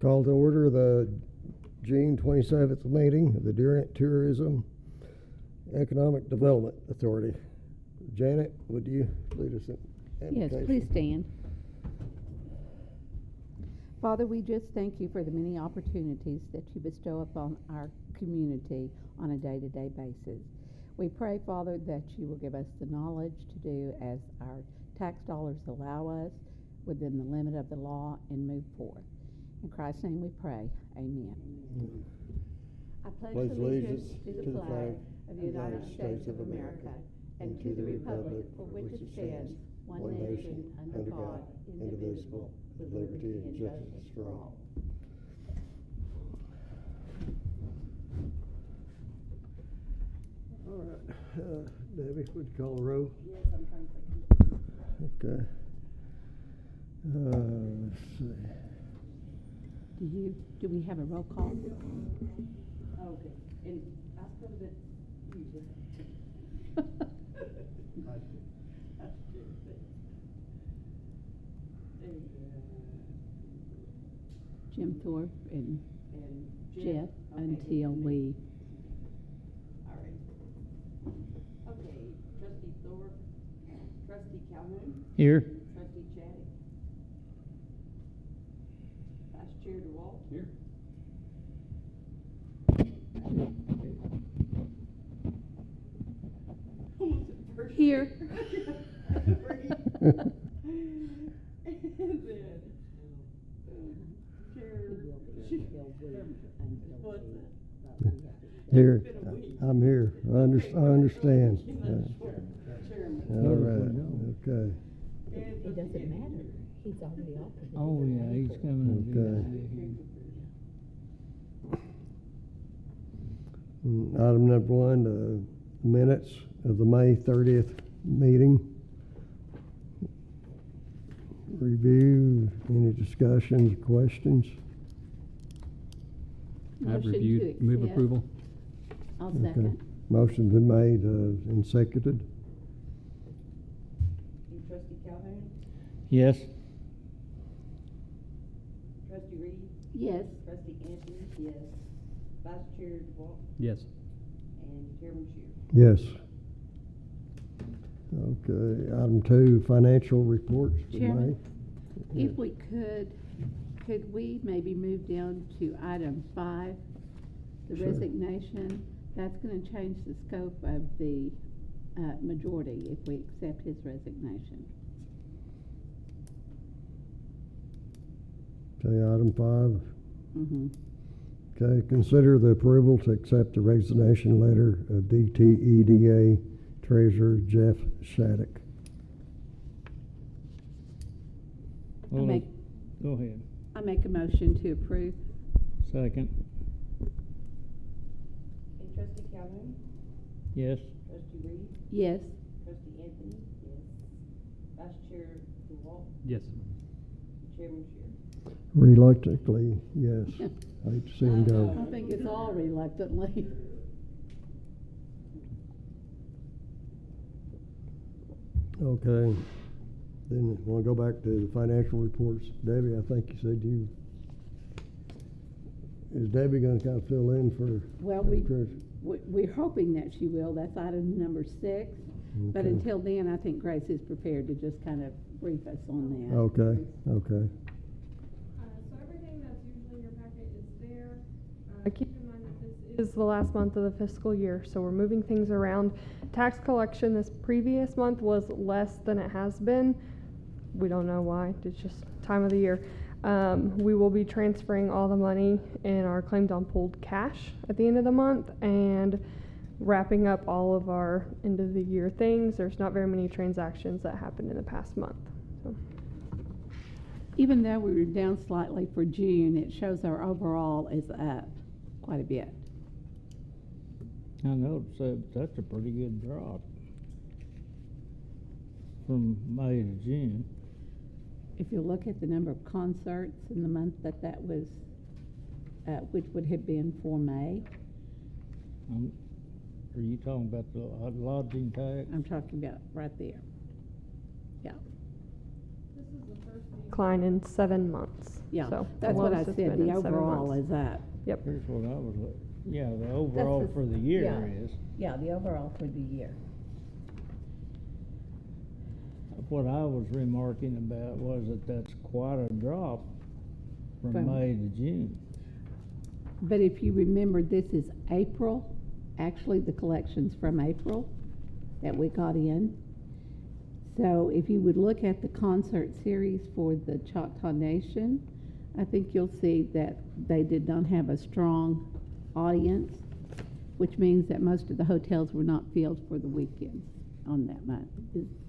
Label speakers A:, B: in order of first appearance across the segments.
A: Call to order the June 27th meeting of the Durant Tourism Economic Development Authority. Janet, would you lead us in invocation?
B: Yes, please stand. Father, we just thank you for the many opportunities that you bestow upon our community on a day-to-day basis. We pray, Father, that you will give us the knowledge to do as our tax dollars allow us within the limit of the law and move forth. In Christ's name we pray. Amen.
A: Mm-hmm.
B: I pledge allegiance to the flag of the United States of America and to the republic for which it stands, one nation, under God, indivisible, with liberty and justice for all.
A: All right. Debbie, would you call the roll?
B: Yes, I'm trying to think.
A: Okay. Let's see.
B: Do we have a roll call?
C: Okay, and Vice President,
B: Jim Thorpe and Jeff
C: okay.
B: until we.
C: All right. Okay, Trustee Thorpe, Trustee Calhoun,
D: Here.
C: Trustee Chaddick, Vice Chair DeWalt.
D: Here.
B: Here.
C: And then what's that?
A: Here.
C: It's been a week.
A: I'm here. I understand.
C: Chairman.
A: All right. Okay.
B: It doesn't matter. He's already offered.
D: Oh, yeah, he's coming.
A: Item number one, minutes of the May 30th meeting. Review, any discussions, questions?
D: I've
B: Motion to
D: reviewed, move
B: accept.
D: approval.
B: I'll
A: Okay.
B: second.
A: Motion's been made and seconded.
C: Trustee Calhoun,
D: Yes.
C: Trustee Reed,
B: Yes.
C: Trustee Anthony, yes, Vice Chair DeWalt,
D: Yes.
C: and Chairman Shear.
A: Yes. Okay, item two, financial reports for
B: Chairman,
A: May.
B: if we could we maybe move down to item 5, the
A: Sure.
B: resignation? That's going to change the scope of the majority if we accept his resignation.
A: Okay, item 5.
B: Mm-hmm.
A: Okay, consider the approval to accept the resignation letter of Dteda Treasurer Jeff Shattuck.
D: Well, go ahead.
B: I make a motion to approve.
D: Second.
C: And Trustee Calhoun,
D: Yes.
C: Trustee Reed,
B: Yes.
C: Trustee Anthony, yes, Vice Chair DeWalt,
D: Yes.
C: and Chairman Shear.
A: Reluctantly, yes. I hate to see him
B: I
A: go.
B: think it's all reluctantly.
A: Okay, then we'll go back to the financial reports. Debbie, I think you said is Debbie gonna kind of fill in for?
B: Well, we're hoping that she will. That's item number 6. But
A: Okay.
B: until then, I think Grace is prepared to just kind of brief us on that.
A: Okay, okay.
E: So everything that's usually in your packet is there. Keep in mind that this is the last month of the fiscal year, so we're moving things around. Tax collection this previous month was less than it has been. We don't know why, it's just time of the year. We will be transferring all the money in our claimed on pooled cash at the end of the month and wrapping up all of our end of the year things. There's not very many transactions that happened in the past month. So.
B: Even though we were down slightly for June, it shows our overall is up quite a bit.
D: I know, so that's a pretty good drop from May to June.
B: If you look at the number of concerts in the month that was, which would have been for May,
D: Are you talking about the lodging tax?
B: I'm talking about right there. Yeah,
E: This is the first meeting.
F: Decline in 7 months.
B: yeah. Yeah,
E: So
B: that's
E: the
B: what I
E: lowest it's
B: said,
E: been
B: the
E: in 7
B: overall
E: months.
B: is up.
E: Yep.
D: Here's what I was, yeah, the overall
B: the-
D: for the year
B: yeah.
D: is.
B: Yeah, the overall for the year.
D: What I was remarking about was that that's quite a drop from
B: From-
D: May to June.
B: But if you remember, this is April, actually the collections from April that we got in. So if you would look at the concert series for the Choctaw Nation, I think you'll see that they did not have a strong audience, which means that most of the hotels were not filled for the weekend on that month.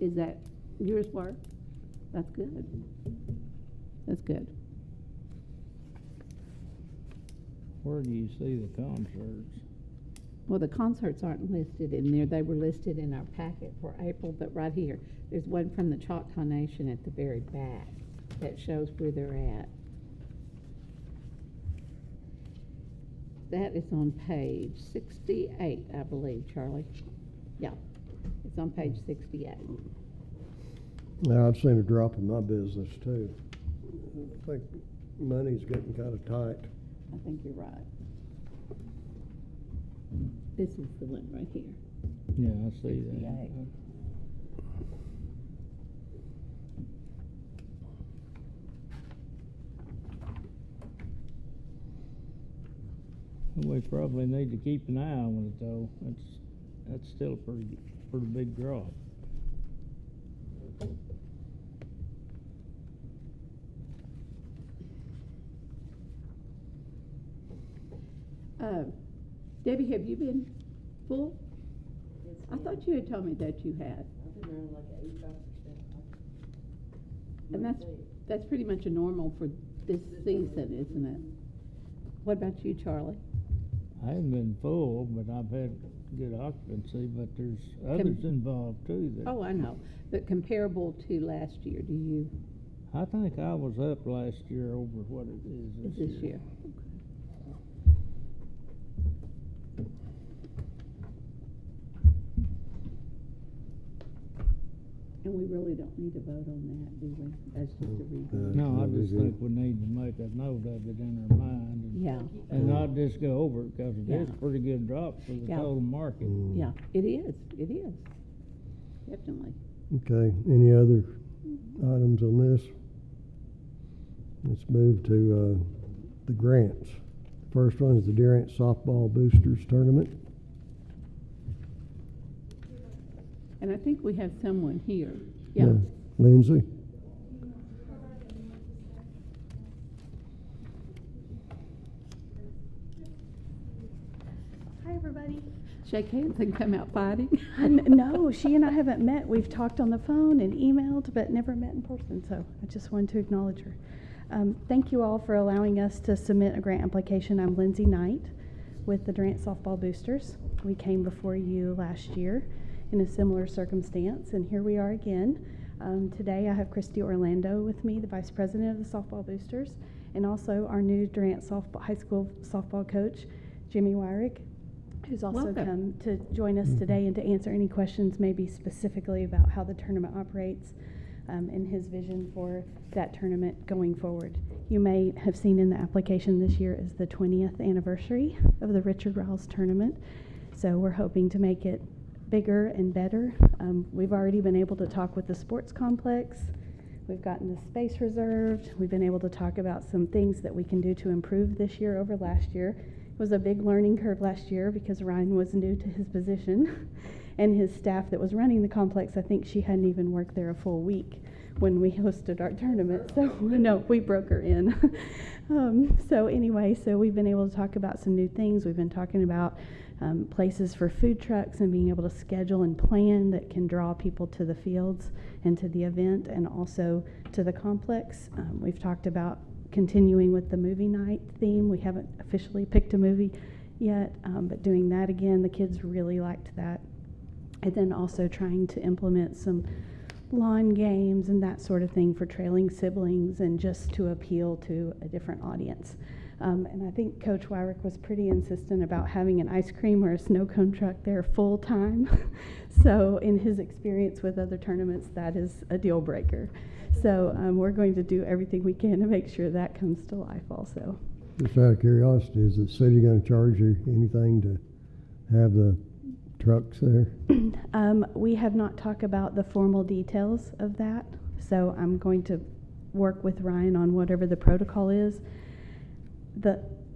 B: Is that yours were? That's good. That's good.
D: Where do you see the concerts?
B: Well, the concerts aren't listed in there. They were listed in our packet for April, but right here, there's one from the Choctaw Nation at the very back that shows where they're at. That is on page 68, I believe, Charlie. Yeah, it's on page 68.
A: Now, I've seen a drop in my business too. I think money's getting kind of tight.
B: I think you're right. This is the one right here.
D: Yeah, I see that.
B: 68.
D: We probably need to keep an eye on it though. That's still a pretty big drop.
B: Debbie, have you been full?
C: Yes,
B: I
C: ma'am.
B: thought you had told me that you had.
C: I've been around like 85%.
B: And that's pretty much a normal for this season, isn't it? What about you, Charlie?
D: I haven't been full, but I've had good occupancy, but there's others involved too that.
B: Oh, I know, but comparable to last year, do you,
D: I think I was up last year over what it is
B: this year? And we really don't need to vote on that, do we? That's just a review.
D: No, I
A: Yeah,
D: just
A: we
D: think we need to make a note of it in our mind
B: Yeah,
D: and not just go over it, cause it is
B: Yeah.
D: a pretty good drop for the
B: Yeah.
D: total market.
B: yeah, it is, definitely.
A: Okay, any other items on this? Let's move to the grants. First one is the Durant Softball Boosters Tournament.
B: And I think we have someone here. Yeah,
A: Lindsay?
F: Hi, everybody.
B: shake hands and come out fighting.
F: No, she and I haven't met. We've talked on the phone and emailed, but never met in person, so I just wanted to acknowledge her. Thank you all for allowing us to submit a grant application. I'm Lindsay Knight with the Durant Softball Boosters. We came before you last year in a similar circumstance, and here we are again. Today I have Christy Orlando with me, the Vice President of the Softball Boosters, and also our new Durant High School softball coach, Jimmy Wyrick, who's also
B: Welcome.
F: come to join us today and to answer any questions maybe specifically about how the tournament operates and his vision for that tournament going forward. You may have seen in the application this year is the 20th anniversary of the Richard Riles tournament, so we're hoping to make it bigger and better. We've already been able to talk with the sports complex. We've gotten the space reserved. We've been able to talk about some things that we can do to improve this year over last year. It was a big learning curve last year because Ryan was new to his position and his staff that was running the complex, I think she hadn't even worked there a full week when we hosted our tournament. So no, we broke her in. So anyway, so we've been able to talk about some new things. We've been talking about places for food trucks and being able to schedule and plan that can draw people to the fields and to the event and also to the complex. We've talked about continuing with the movie night theme. We haven't officially picked a movie yet, but doing that again, the kids really liked that. And then also trying to implement some lawn games and that sort of thing for trailing siblings and just to appeal to a different audience. And I think Coach Wyrick was pretty insistent about having an ice cream or a snow cone truck there full time. So in his experience with other tournaments, that is a deal breaker. So we're going to do everything we can to make sure that comes to life also.
A: Just out of curiosity, is the city gonna charge you anything to have the trucks there?
F: We have not talked about the formal details of that, so I'm going to work with Ryan on whatever the protocol is.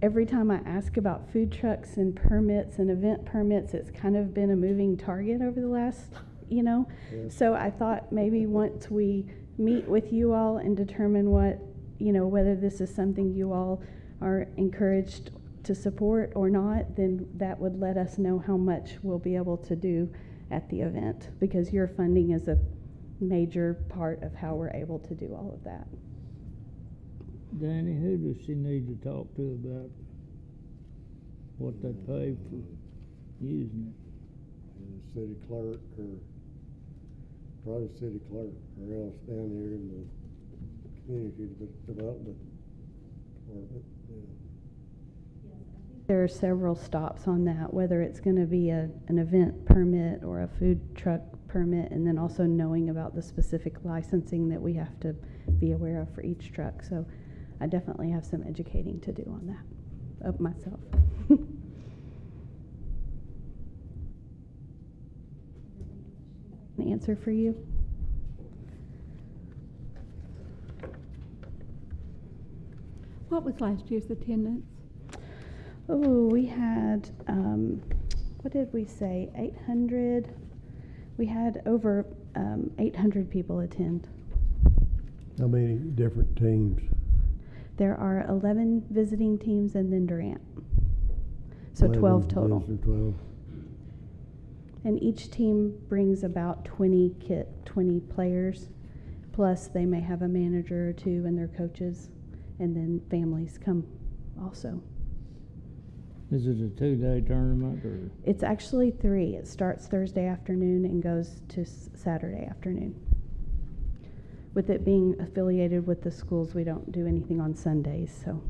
F: Every time I ask about food trucks and permits and event permits, it's kind of been a moving target over the last,
A: Yes.
F: So I thought maybe once we meet with you all and determine what, whether this is something you all are encouraged to support or not, then that would let us know how much we'll be able to do at the event, because your funding is a major part of how we're able to do all of that.
D: Danny, who does she need to talk to about what they pay for using
A: The city clerk, or probably city clerk, or else down here in the community development department.
F: There are several stops on that, whether it's going to be an event permit or a food truck permit, and then also knowing about the specific licensing that we have to be aware of for each truck. So I definitely have some educating to do on that of myself. An answer for you?
B: What was last year's attendance?
F: Oh, we had, what did we say, 800? We had over 800 people attend.
A: How many different teams?
F: There are 11 visiting teams and then Durant. So
A: 11
F: 12 total.
A: visitors, 12.
F: And each team brings about 20 players, plus they may have a manager or two and their coaches, and then families come also.
D: Is it a 2-day tournament, or?
F: It's actually 3. It starts Thursday afternoon and goes to Saturday afternoon. With it being affiliated with the schools, we don't do anything on Sundays, so.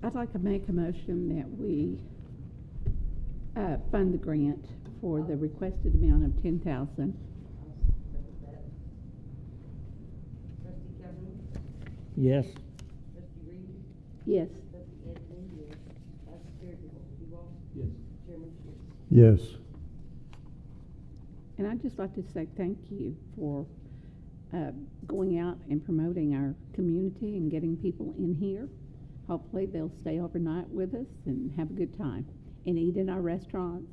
B: I'd like to make a motion that we fund the grant for the requested amount of $10,000.
C: Trustee Kevin,
D: Yes.
C: trustee Reed,
B: Yes.
C: trustee Anthony, yes. Vice Chair Duval,
D: Yes.
C: Chairman Schiff.
A: Yes.
B: And I'd just like to say thank you for going out and promoting our community and getting people in here. Hopefully they'll stay overnight with us and have a good time and eat in our restaurants,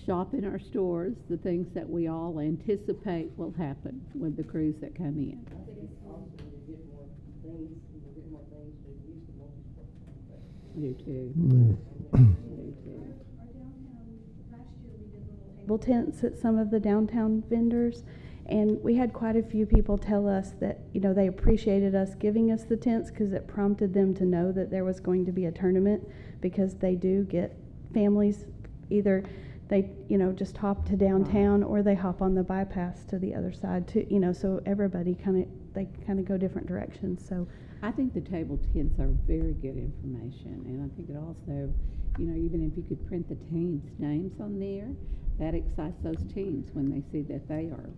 B: shop in our stores, the things that we all anticipate will happen with the crews that come in.
C: I think it's awesome to get more things, to get more things to use the multi-sport.
B: I do too.
A: Yeah.
B: I do too.
F: Table tents at some of the downtown vendors, and we had quite a few people tell us that they appreciated us giving us the tents because it prompted them to know that there was going to be a tournament, because they do get families, either they just hop to downtown or they hop on the bypass to the other side too, so everybody kind of go different directions. So
B: I think the table tents are very good information, and I think it also, even if you could print the teams' names on there, that excites those teams when they see that they are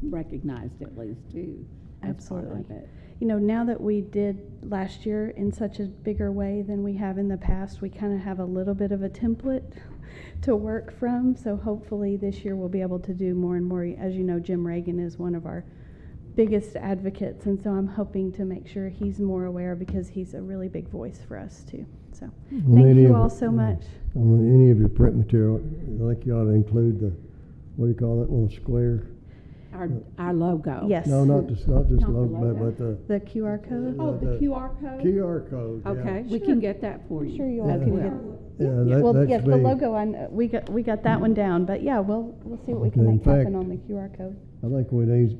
B: recognized at least too. As part of
F: Absolutely.
B: it.
F: Now that we did last year in such a bigger way than we have in the past, we kind of have a little bit of a template to work from. So hopefully this year we'll be able to do more and more. As you know, Jim Reagan is one of our biggest advocates, and so I'm hoping to make sure he's more aware, because he's a really big voice for us too. So thank you all so much.
A: On any of your print material, I think you ought to include the, what do you call that little square?
B: Our logo.
F: Yes.
A: No, not just
B: Not the
A: logo,
B: logo.
A: but the
F: The QR code.
B: Oh, the QR code?
A: QR code. yeah.
B: Okay, we
F: Sure.
B: can get that for you.
F: Sure, you all
B: as
F: can
B: well.
F: get.
A: Yeah,
F: Well,
A: that
F: yes,
A: should
F: the
A: be-
F: logo, we got that one down, but yeah, we'll see what we can
A: Okay, in
F: make happen
A: fact-
F: on the QR code.
A: I think we need,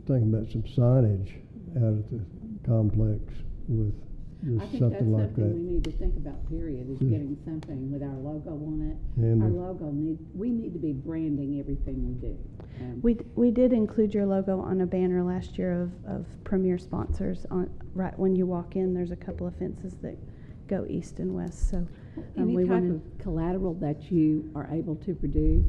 A: thinking about some signage out at the complex with
B: I
A: just
B: think that's
A: something like
B: something we
A: that.
B: need to think about, period, is
A: Yeah.
B: getting something with our logo on it.
A: And
B: Our logo we need to be branding everything we do.
F: We did include your logo on a banner last year of premier sponsors on, right when you walk in, there's a couple of fences that go east and west, so.
B: Any
F: we
B: type
F: wanted-
B: of collateral that you are able to produce,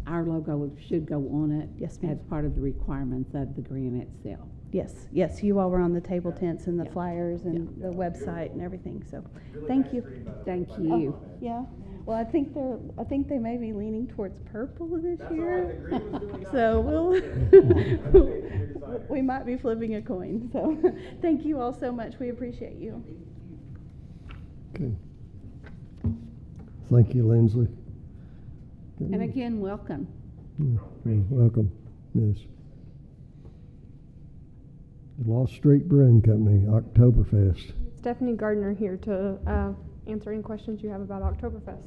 B: our logo should go on it.
F: Yes, ma'am.
B: As part of the requirements of the grant itself.
F: Yes, you all were on the table tents and the
B: Yeah.
F: flyers and the website and everything, so, thank you.
B: Thank you.
F: Yeah, well, I think they may be leaning towards purple this year. So we might be flipping a coin, so, thank you all so much, we appreciate you.
A: Okay. Thank you, Lindsley.
B: And again, welcome.
A: Welcome, yes. The Lost Street Brewing Company, Oktoberfest.
E: Stephanie Gardner here to answer any questions you have about Oktoberfest.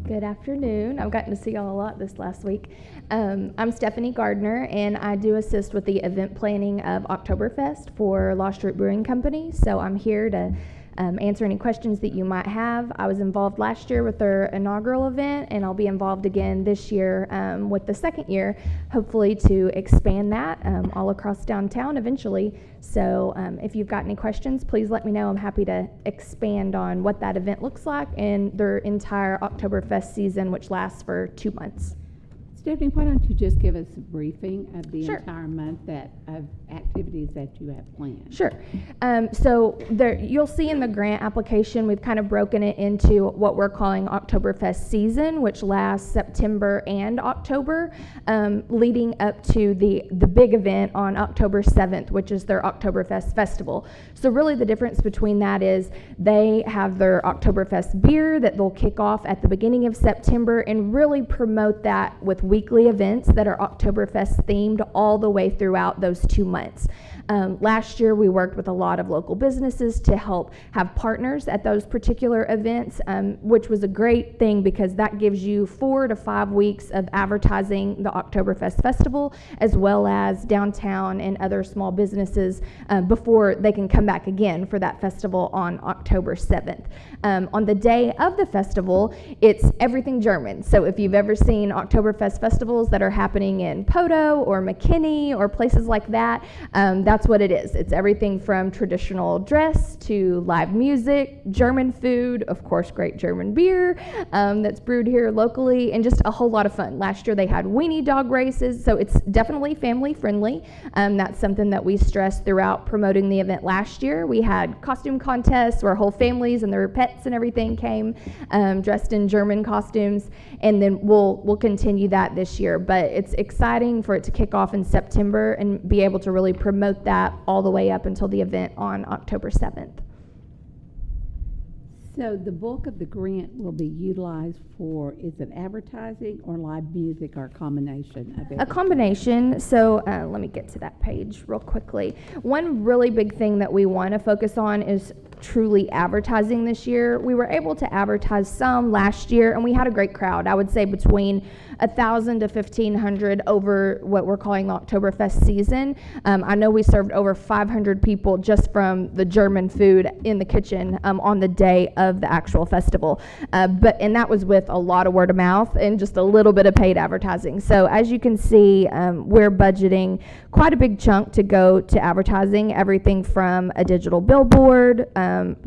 G: Good afternoon. I've gotten to see y'all a lot this last week. I'm Stephanie Gardner, and I do assist with the event planning of Oktoberfest for Lost Street Brewing Company. So I'm here to answer any questions that you might have. I was involved last year with their inaugural event, and I'll be involved again this year with the second year, hopefully to expand that all across downtown eventually. So if you've got any questions, please let me know. I'm happy to expand on what that event looks like and their entire Oktoberfest season, which lasts for 2 months.
B: Stephanie, why don't you just give us a briefing of the
G: Sure.
B: entire month of activities that you have planned?
G: Sure. So there, you'll see in the grant application, we've kind of broken it into what we're calling Oktoberfest season, which lasts September and October, leading up to the big event on October 7th, which is their Oktoberfest festival. So really the difference between that is they have their Oktoberfest beer that they'll kick off at the beginning of September and really promote that with weekly events that are Oktoberfest themed all the way throughout those 2 months. Last year, we worked with a lot of local businesses to help have partners at those particular events, which was a great thing because that gives you 4 to 5 weeks of advertising the Oktoberfest Festival, as well as downtown and other small businesses before they can come back again for that festival on October 7th. On the day of the festival, it's everything German. So if you've ever seen Oktoberfest festivals that are happening in Poto or McKinney or places like that, that's what it is. It's everything from traditional dress to live music, German food, of course, great German beer that's brewed here locally, and just a whole lot of fun. Last year they had weenie dog races, so it's definitely family friendly. That's something that we stressed throughout promoting the event last year. We had costume contests where whole families and their pets and everything came dressed in German costumes, and then we'll continue that this year. But it's exciting for it to kick off in September and be able to really promote that all the way up until the event on October 7th.
B: So the bulk of the grant will be utilized for, is it advertising or live music or a combination of everything?
G: A combination. So let me get to that page real quickly. One really big thing that we want to focus on is truly advertising this year. We were able to advertise some last year, and we had a great crowd. I would say between 1,000 to 1,500 over what we're calling Oktoberfest season. I know we served over 500 people just from the German food in the kitchen on the day of the actual festival. And that was with a lot of word of mouth and just a little bit of paid advertising. So as you can see, we're budgeting quite a big chunk to go to advertising, everything from a digital billboard,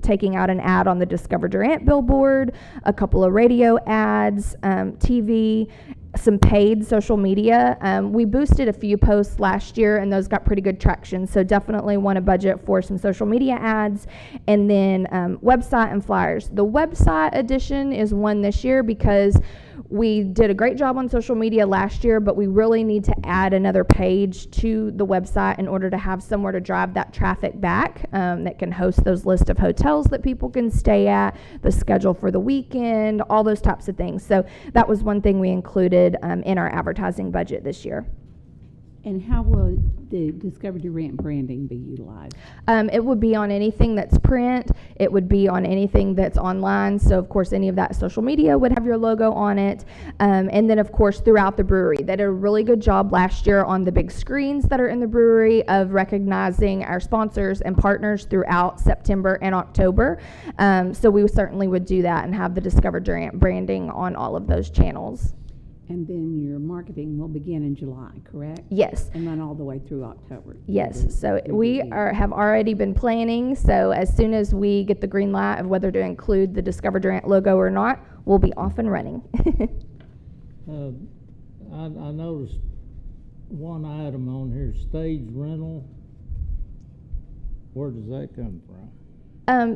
G: taking out an ad on the Discover Durant billboard, a couple of radio ads, TV, some paid social media. We boosted a few posts last year and those got pretty good traction. So definitely want to budget for some social media ads, and then website and flyers. The website edition is one this year because we did a great job on social media last year, but we really need to add another page to the website in order to have somewhere to drive that traffic back that can host those list of hotels that people can stay at, the schedule for the weekend, all those types of things. So that was one thing we included in our advertising budget this year.
B: And how will the Discover Durant branding be utilized?
G: It would be on anything that's print. It would be on anything that's online. So, of course, any of that social media would have your logo on it. And then, of course, throughout the brewery. They did a really good job last year on the big screens that are in the brewery of recognizing our sponsors and partners throughout September and October. So we certainly would do that and have the Discover Durant branding on all of those channels.
B: And then your marketing will begin in July, correct?
G: Yes.
B: And run all the way through October.
G: Yes, so
B: Through
G: we
B: the end.
G: have already been planning, so as soon as we get the green light of whether to include the Discover Durant logo or not, we'll be off and running.
D: I noticed one item on here, stage rental. Where does that come from?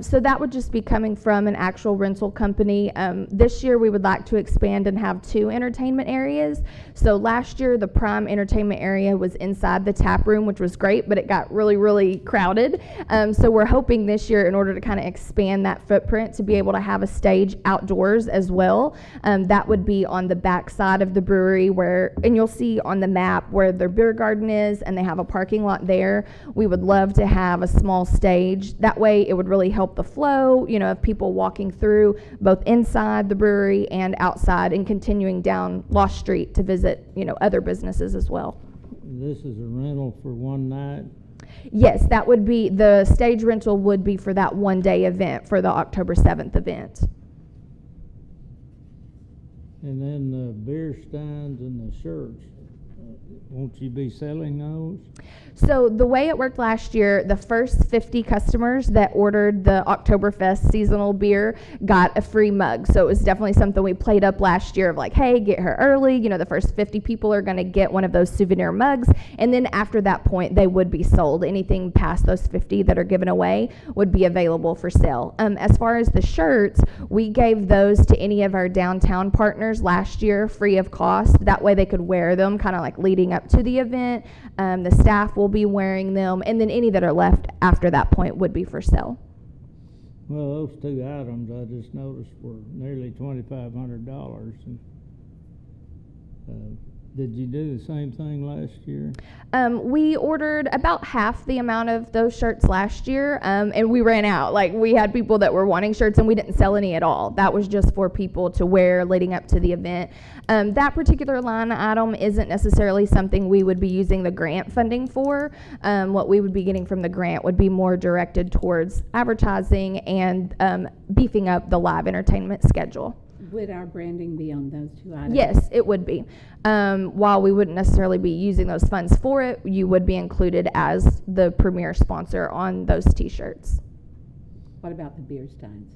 G: So that would just be coming from an actual rental company. This year we would like to expand and have 2 entertainment areas. So last year the prime entertainment area was inside the tap room, which was great, but it got really, really crowded. So we're hoping this year, in order to kind of expand that footprint, to be able to have a stage outdoors as well. That would be on the back side of the brewery where, and you'll see on the map where their beer garden is, and they have a parking lot there. We would love to have a small stage. That way it would really help the flow, of people walking through both inside the brewery and outside and continuing down Lost Street to visit, other businesses as well.
D: This is a rental for one night?
G: Yes, that would be, the stage rental would be for that one-day event, for the October 7th event.
D: And then the beer stands and the shirts, won't you be selling those?
G: So the way it worked last year, the first 50 customers that ordered the Oktoberfest seasonal beer got a free mug. So it was definitely something we played up last year of like, hey, get her early. The first 50 people are going to get one of those souvenir mugs. And then after that point, they would be sold. Anything past those 50 that are given away would be available for sale. As far as the shirts, we gave those to any of our downtown partners last year free of cost. That way they could wear them kind of like leading up to the event. The staff will be wearing them, and then any that are left after that point would be for sale.
D: Well, those 2 items I just noticed were nearly $2,500. Did you do the same thing last year?
G: We ordered about half the amount of those shirts last year, and we ran out. Like, we had people that were wanting shirts, and we didn't sell any at all. That was just for people to wear leading up to the event. That particular line item isn't necessarily something we would be using the grant funding for. What we would be getting from the grant would be more directed towards advertising and beefing up the live entertainment schedule.
B: Would our branding be on those 2 items?
G: Yes, it would be. While we wouldn't necessarily be using those funds for it, you would be included as the premier sponsor on those T-shirts.
B: What about the beer steins?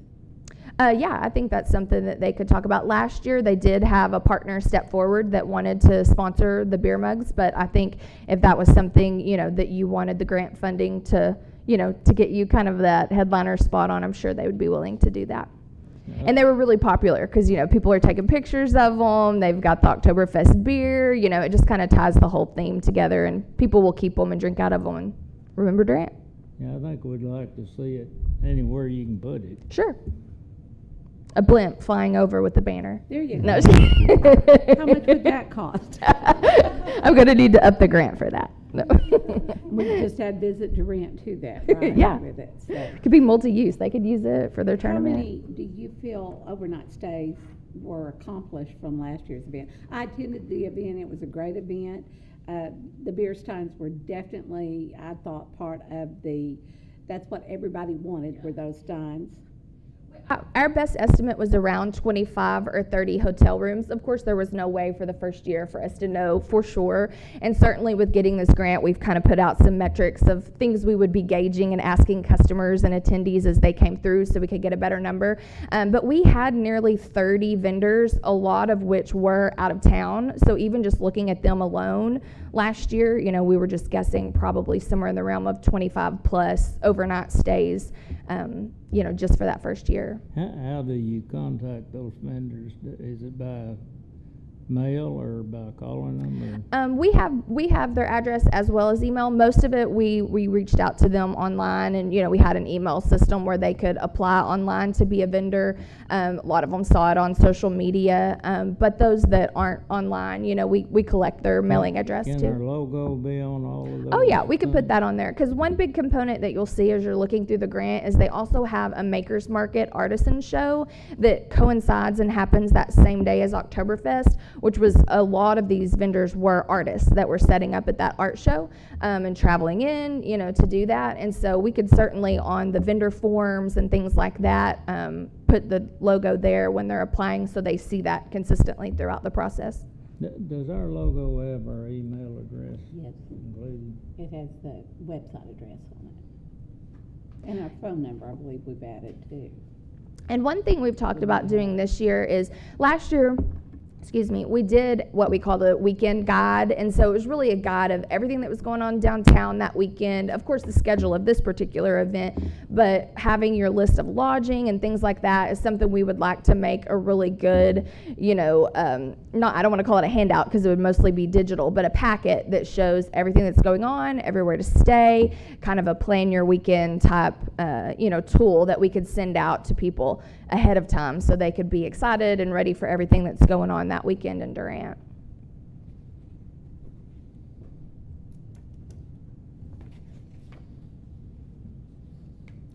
G: Yeah, I think that's something that they could talk about. Last year, they did have a partner step forward that wanted to sponsor the beer mugs, but I think if that was something, that you wanted the grant funding to, to get you kind of that headliner spot on, I'm sure they would be willing to do that. And they were really popular because, people are taking pictures of them. They've got the Oktoberfest beer. It just kind of ties the whole theme together, and people will keep them and drink out of them and remember Durant.
D: Yeah, I think we'd like to see it anywhere you can put it.
G: Sure. A blimp flying over with the banner.
B: There you go.
G: No.
B: How much would that cost?
G: I'm going to need to up the grant for that. No.
B: We just had Visit Durant to that, right?
G: Yeah.
B: With it, so.
G: It could be multi-use. They could use it for their
B: How
G: tournament.
B: many do you feel overnight stays were accomplished from last year's event? I attended the event. It was a great event. The beer steins were definitely, I thought, part of that's what everybody wanted, were those steins.
G: Our best estimate was around 25 or 30 hotel rooms. Of course, there was no way for the first year for us to know for sure. And certainly with getting this grant, we've kind of put out some metrics of things we would be gauging and asking customers and attendees as they came through so we could get a better number. But we had nearly 30 vendors, a lot of which were out of town. So even just looking at them alone last year, we were just guessing probably somewhere in the realm of 25 plus overnight stays, just for that first year.
D: How do you contact those vendors? Is it by mail or by calling them
G: We have their address as well as email. Most of it we reached out to them online, and we had an email system where they could apply online to be a vendor. A lot of them saw it on social media, but those that aren't online, we collect their mailing address
D: Can
G: too.
D: our logo be on all of those?
G: Oh yeah, we can put
D: things?
G: that on there, because one big component that you'll see as you're looking through the grant is they also have a Makers Market artisan show that coincides and happens that same day as Oktoberfest, which was a lot of these vendors were artists that were setting up at that art show and traveling in, to do that. And so we could certainly on the vendor forms and things like that put the logo there when they're applying, so they see that consistently throughout the process.
D: Does our logo have our email address
B: Yes,
D: included?
B: it has the website address on it. And our phone number, I believe we've added too.
G: And one thing we've talked about doing this year is last year, we did what we call the weekend guide. And so it was really a guide of everything that was going on downtown that weekend. Of course, the schedule of this particular event, but having your list of lodging and things like that is something we would like to make a really good, I don't want to call it a handout because it would mostly be digital, but a packet that shows everything that's going on, everywhere to stay, kind of a plan your weekend type, tool that we could send out to people ahead of time so they could be excited and ready for everything that's going on that weekend in Durant.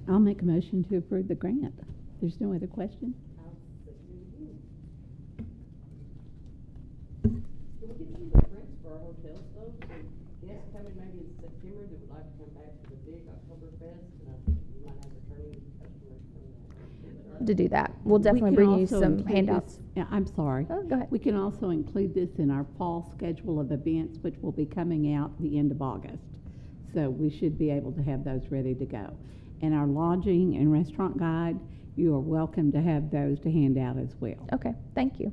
B: I'll make a motion to approve the grant. There's no other question?
C: I'll put it in. Can we get some reference for our hotels though? So guests coming maybe in September that would like to come back to the big Oktoberfest, and I think we might have returning customers from that.
G: To do that, we'll
B: We
G: definitely
B: can
G: bring you
B: also
G: some
B: include
G: handouts.
B: this- Yeah, I'm sorry.
G: Oh, go ahead.
B: We can also include this in our fall schedule of events, which will be coming out the end of August. So we should be able to have those ready to go. And our lodging and restaurant guide, you are welcome to have those to hand out as well.
G: Okay, thank you.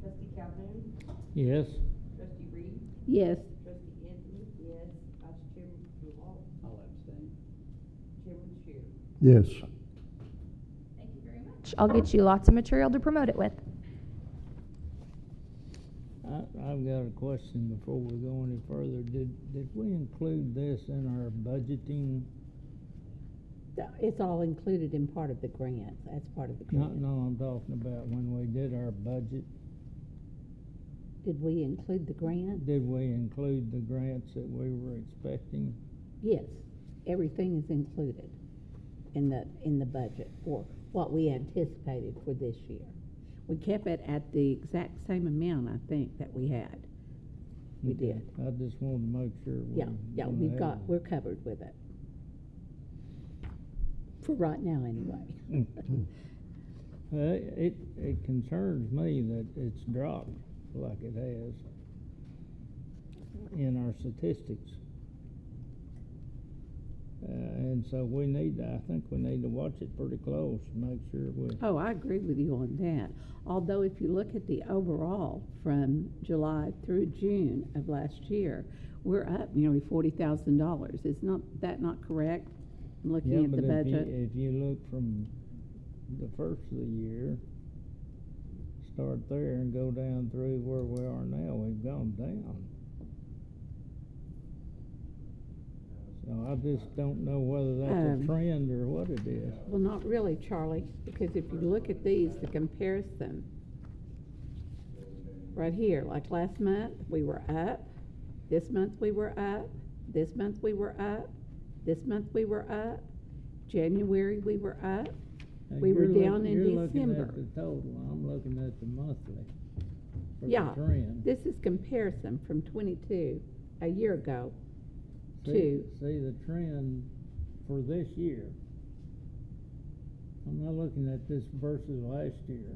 C: Trustee Calhoun,
D: Yes.
C: trustee Reed,
B: Yes,
C: trustee Anthony, yes, vice chairman Duval,
H: I'll abstain.
C: chairman Sherry.
A: Yes.
G: Thank you very much. I'll get you lots of material to promote it with.
D: I've got a question before we go any further. Did we include this in our budgeting?
B: it's all included in part of the grant. That's part of the grant.
D: No, I'm talking about when we did our budget.
B: Did we include the grant?
D: Did we include the grants that we were expecting?
B: Yes, everything is included in the budget for what we anticipated for this year. We kept it at the exact same amount, I think, that we had. We
D: Okay.
B: did.
D: I just wanted to make sure.
B: We're covered with it. For right now, anyway.
D: It concerns me that it's dropped like it has in our statistics. And so I think we need to watch it pretty close to make sure we.
B: Oh, I agree with you on that. Although if you look at the overall from July through June of last year, we're up nearly $40,000. Is that not correct? Looking at the budget.
D: If you look from the first of the year, start there and go down through where we are now, we've gone down. So I just don't know whether that's a trend or what it is.
B: Well, not really, Charlie, because if you look at these, the comparison, right here, like last month, we were up, this month we were up, this month we were up, this month we were up, January we were up,
D: Now,
B: we were
D: you're
B: down in
D: You're looking
B: December.
D: at the total, I'm looking at the monthly for
B: Yeah,
D: the trend.
B: this is comparison from 22, a year ago,
D: See the trend for this year. I'm not looking at this versus last year.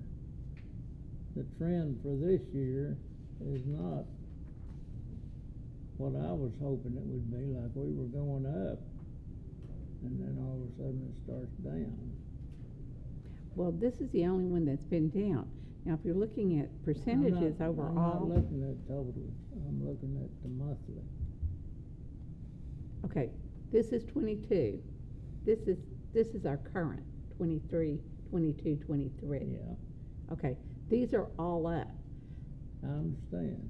D: The trend for this year is not what I was hoping it would be, like we were going up, and then all of a sudden it starts down.
B: Well, this is the only one that's been down. Now, if you're looking at percentages
D: I'm not
B: overall.
D: looking at total, I'm looking at the monthly.
B: Okay, this is 22. This is our current 23, 22, 23.
D: Yeah.
B: Okay, these are all up.
D: I understand.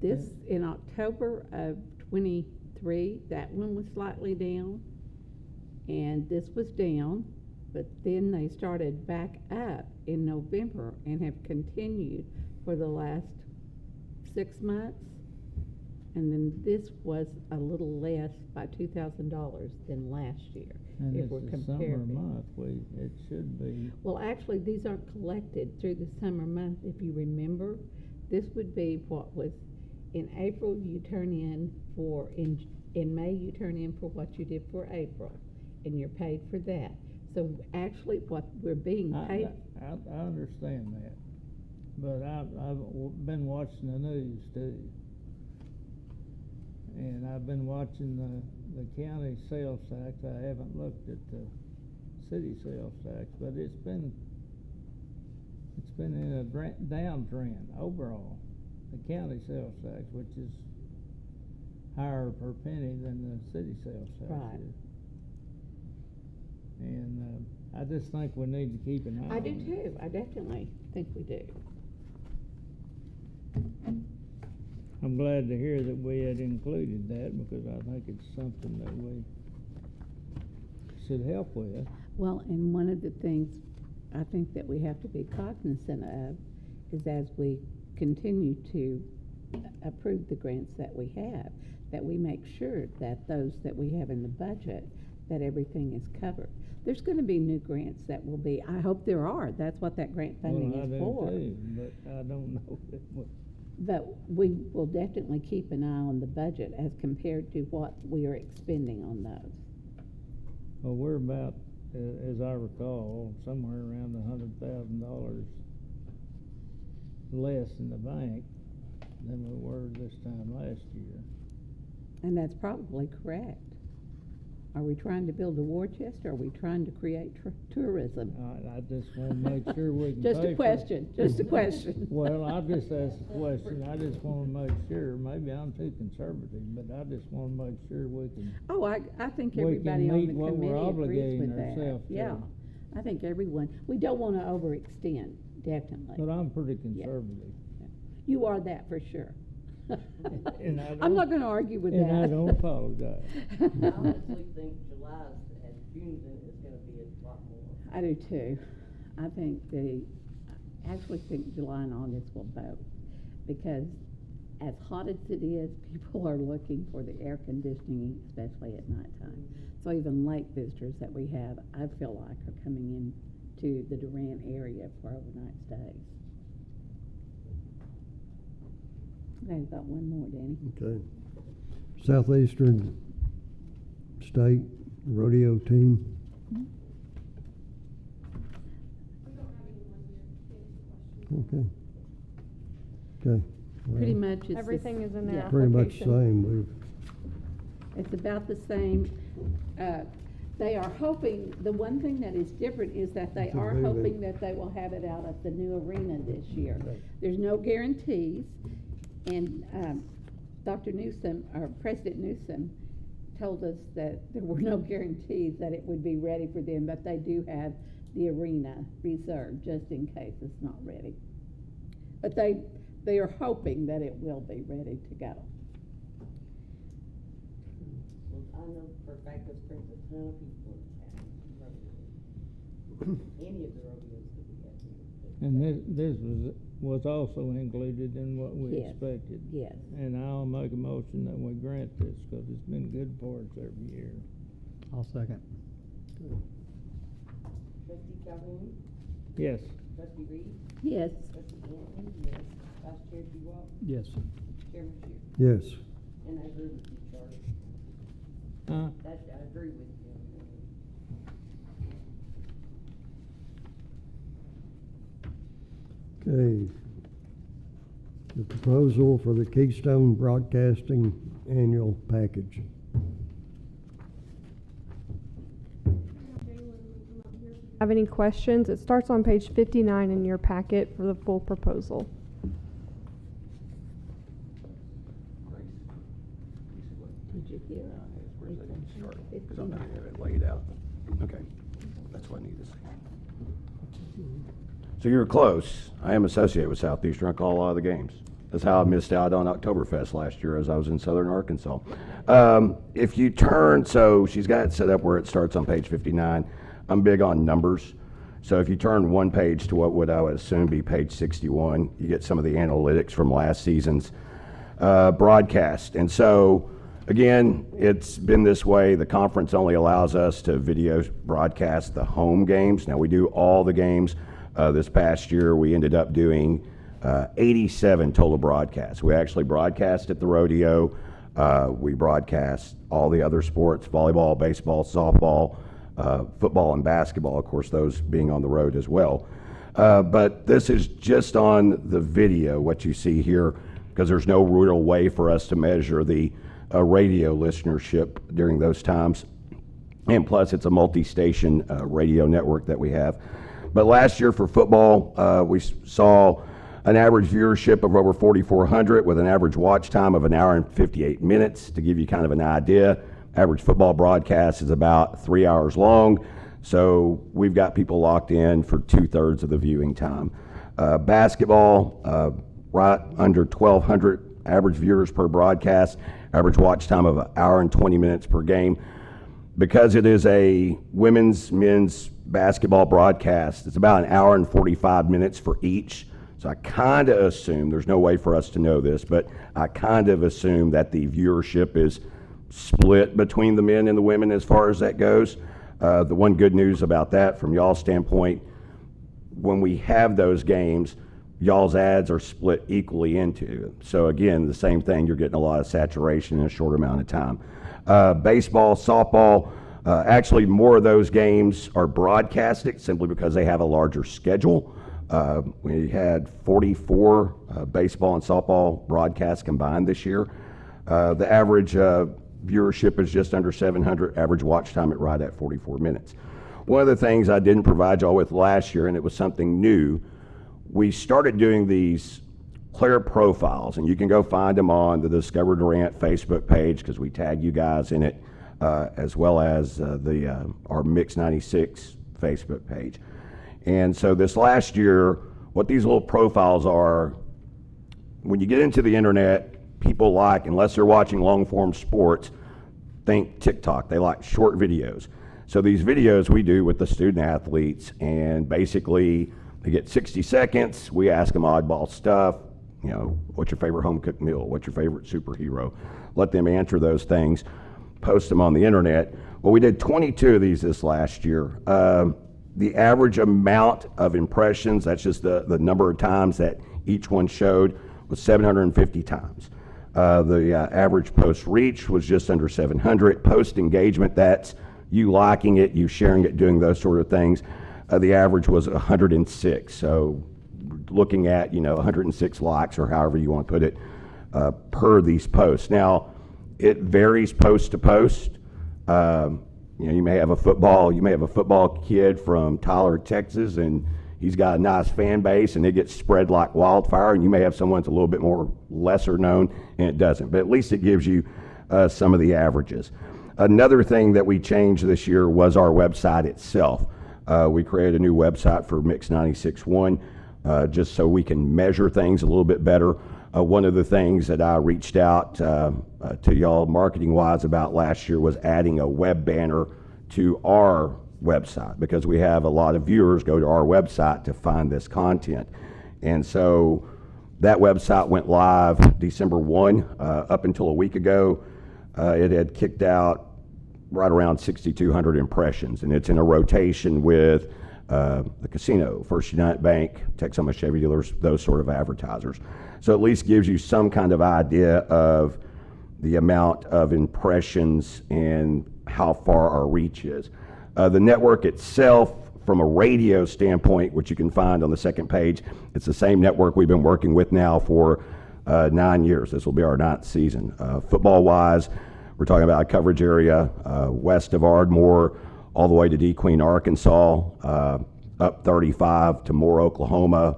B: This, in October of '23, that one was slightly down, and this was down, but then they started back up in November and have continued for the last 6 months. And then this was a little less by $2,000 than last year.
D: And
B: if
D: it's
B: we're
D: the summer
B: comparing.
D: month, it should be.
B: Well, actually, these aren't collected through the summer month, if you remember. This would be what was, in April, you turn in for, in May, you turn in for what you did for April, and you're paid for that. So actually, what we're being paid.
D: I understand that, but I've been watching the news too. And I've been watching the county sales tax. I haven't looked at the city sales tax, but it's been in a downtrend overall. The county sales tax, which is higher per penny than the city sales tax
B: Right.
D: is. And I just think we need to keep an eye on it.
B: I do too. I definitely think we do.
D: I'm glad to hear that we had included that, because I think it's something that we should help with.
B: Well, and one of the things I think that we have to be cognizant of is, as we continue to approve the grants that we have, that we make sure that those that we have in the budget, that everything is covered. There's going to be new grants that will be, I hope there are. That's what that grant funding
D: Well, I
B: is
D: do
B: for.
D: too, but I don't know that
B: But we will definitely keep an eye on the budget as compared to what we are expending on those.
D: well, we're about, as I recall, somewhere around $100,000 less in the bank than we were this time last year.
B: And that's probably correct. Are we trying to build a war chest, or are we trying to create tourism?
D: I just want to make sure we can
B: Just
D: pay
B: a
D: for-
B: question, just a question.
D: Well, I just asked a question. I just want to make sure. Maybe I'm too conservative, but I just want to make sure we can.
B: Oh, I think
D: We can
B: everybody on the
D: meet what we're
B: committee agrees
D: obligating
B: with that.
D: ourselves to.
B: Yeah, I think everyone, we don't want to overextend, definitely.
D: But I'm pretty conservative.
B: You are that for sure.
D: And I
B: I'm
D: don't-
B: not gonna argue with that.
D: And I don't apologize.
C: I honestly think July and June is gonna be a lot more.
B: I do too. I actually think July and August will both, because as hot as it is, people are looking for the air conditioning, especially at nighttime. So even lake visitors that we have, I feel like, are coming in to the Durant area for overnight stays. I've got one more, Danny.
A: Okay. Southeastern State Rodeo Team. Okay. Okay. Well,
B: Pretty much it's.
E: Everything is in the
B: yeah,
A: Pretty much the
E: application.
A: same.
B: It's about the same. They are hoping, the one thing that is different is that they
A: It's a
B: are
A: movie.
B: hoping that they will have it out at the new arena this year. There's no guarantees, and Dr. Newsom, or President Newsom, told us that there were no guarantees that it would be ready for them, but they do have the arena reserved just in case it's not ready. But they are hoping that it will be ready to go.
C: Well, I know for a fact this brings a ton of people in town, rodeos. Any of the rodeos that we have here.
D: And this was also included in what we
B: Yes.
D: expected.
B: Yes.
D: And I'll make a motion that we grant this, because it's been good for us every year.
H: I'll second.
C: Trustee Calhoun,
D: Yes.
C: trustee Reed,
B: Yes.
C: trustee Anthony, yes, vice chair Duwop,
H: Yes.
C: chairman Shear.
A: Yes.
C: And I agree with you, Charlie.
D: Huh?
C: I agree with you.
A: Okay. The proposal for the Keystone Broadcasting Annual Package.
E: Have any questions? It starts on page 59 in your packet for the full proposal.
B: Did you hear?
H: Because I'm not going to lay it out. So you're close. I am associated with Southeastern. I call a lot of the games. That's how I missed out on Oktoberfest last year as I was in Southern Arkansas. If you turn, so she's got it set up where it starts on page 59. I'm big on numbers. So if you turn one page to what would I would assume be page 61, you get some of the analytics from last season's broadcast. And so, again, it's been this way. The conference only allows us to video broadcast the home games. Now, we do all the games. This past year, we ended up doing 87 total broadcasts. We actually broadcast at the rodeo. We broadcast all the other sports, volleyball, baseball, softball, football and basketball, of course, those being on the road as well. But this is just on the video, what you see here, because there's no real way for us to measure the radio listenership during those times. And plus, it's a multi-station radio network that we have. But last year for football, we saw an average viewership of over 4,400 with an average watch time of 1 hour and 58 minutes. To give you kind of an idea, average football broadcast is about 3 hours long, so we've got people locked in for 2/3 of the viewing time. Basketball, right under 1,200 average viewers per broadcast, average watch time of 1 hour and 20 minutes per game. Because it is a women's, men's basketball broadcast, it's about 1 hour and 45 minutes for each. So I kind of assume, there's no way for us to know this, but I kind of assume that the viewership is split between the men and the women as far as that goes. The one good news about that from y'all's standpoint, when we have those games, y'all's ads are split equally into. So again, the same thing, you're getting a lot of saturation in a short amount of time. Baseball, softball, actually more of those games are broadcasted simply because they have a larger schedule. We had 44 baseball and softball broadcasts combined this year. The average viewership is just under 700, average watch time at right at 44 minutes. One of the things I didn't provide y'all with last year, and it was something new, we started doing these player profiles, and you can go find them on the Discover Durant Facebook page because we tag you guys in it, as well as our Mix 96 Facebook page. And so this last year, what these little profiles are, when you get into the internet, people like, unless they're watching long-form sports, think TikTok. They like short videos. So these videos we do with the student athletes, and basically they get 60 seconds. We ask them oddball stuff. You know, what's your favorite home-cooked meal? What's your favorite superhero? Let them answer those things, post them on the internet. Well, we did 22 of these this last year. The average amount of impressions, that's just the number of times that each one showed, was 750 times. The average post reach was just under 700. Post engagement, that's you liking it, you sharing it, doing those sort of things. The average was 106. So looking at, 106 likes or however you want to put it per these posts. Now, it varies post to post. You may have a football kid from Tyler, Texas, and he's got a nice fan base, and it gets spread like wildfire. And you may have someone that's a little bit more lesser known, and it doesn't. But at least it gives you some of the averages. Another thing that we changed this year was our website itself. We created a new website for Mix 96.1 just so we can measure things a little bit better. One of the things that I reached out to y'all marketing-wise about last year was adding a web banner to our website, because we have a lot of viewers go to our website to find this content. And so that website went live December 1. Up until a week ago, it had kicked out right around 6,200 impressions, and it's in a rotation with the casino, First United Bank, Texoma Chevy dealers, those sort of advertisers. So at least gives you some kind of idea of the amount of impressions and how far our reach is. The network itself, from a radio standpoint, which you can find on the second page, it's the same network we've been working with now for 9 years. This will be our 9th season. Football-wise, we're talking about a coverage area west of Ardmore, all the way to DeQueen, Arkansas, up 35 to Moore, Oklahoma,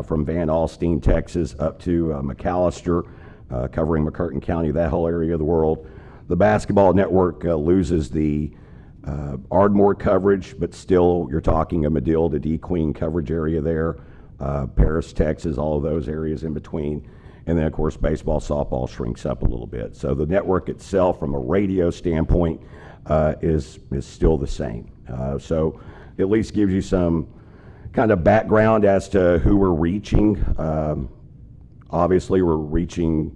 H: from Van Alstyne, Texas, up to McAllister, covering McCurtain County, that whole area of the world. The basketball network loses the Ardmore coverage, but still you're talking a Medill to D Queen coverage area there. Paris, Texas, all of those areas in between. And then, of course, baseball, softball shrinks up a little bit. So the network itself, from a radio standpoint, is still the same. So at least gives you some kind of background as to who we're reaching. Obviously, we're reaching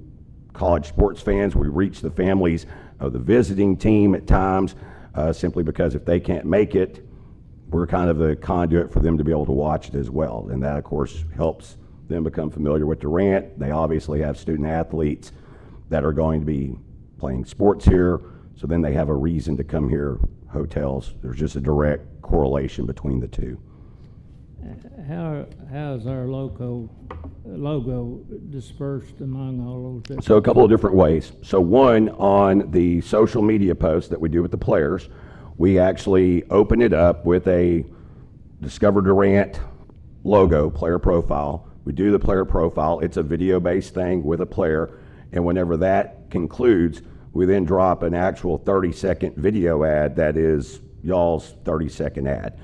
H: college sports fans. We reach the families of the visiting team at times, simply because if they can't make it, we're kind of the conduit for them to be able to watch it as well. And that, of course, helps them become familiar with Durant. They obviously have student athletes that are going to be playing sports here, so then they have a reason to come here. Hotels, there's just a direct correlation between the two.
D: How's our logo dispersed among all of those?
H: So a couple of different ways. So one, on the social media posts that we do with the players, we actually open it up with a Discover Durant logo, player profile. We do the player profile. It's a video-based thing with a player, and whenever that concludes, we then drop an actual 30-second video ad that is y'all's 30-second ad.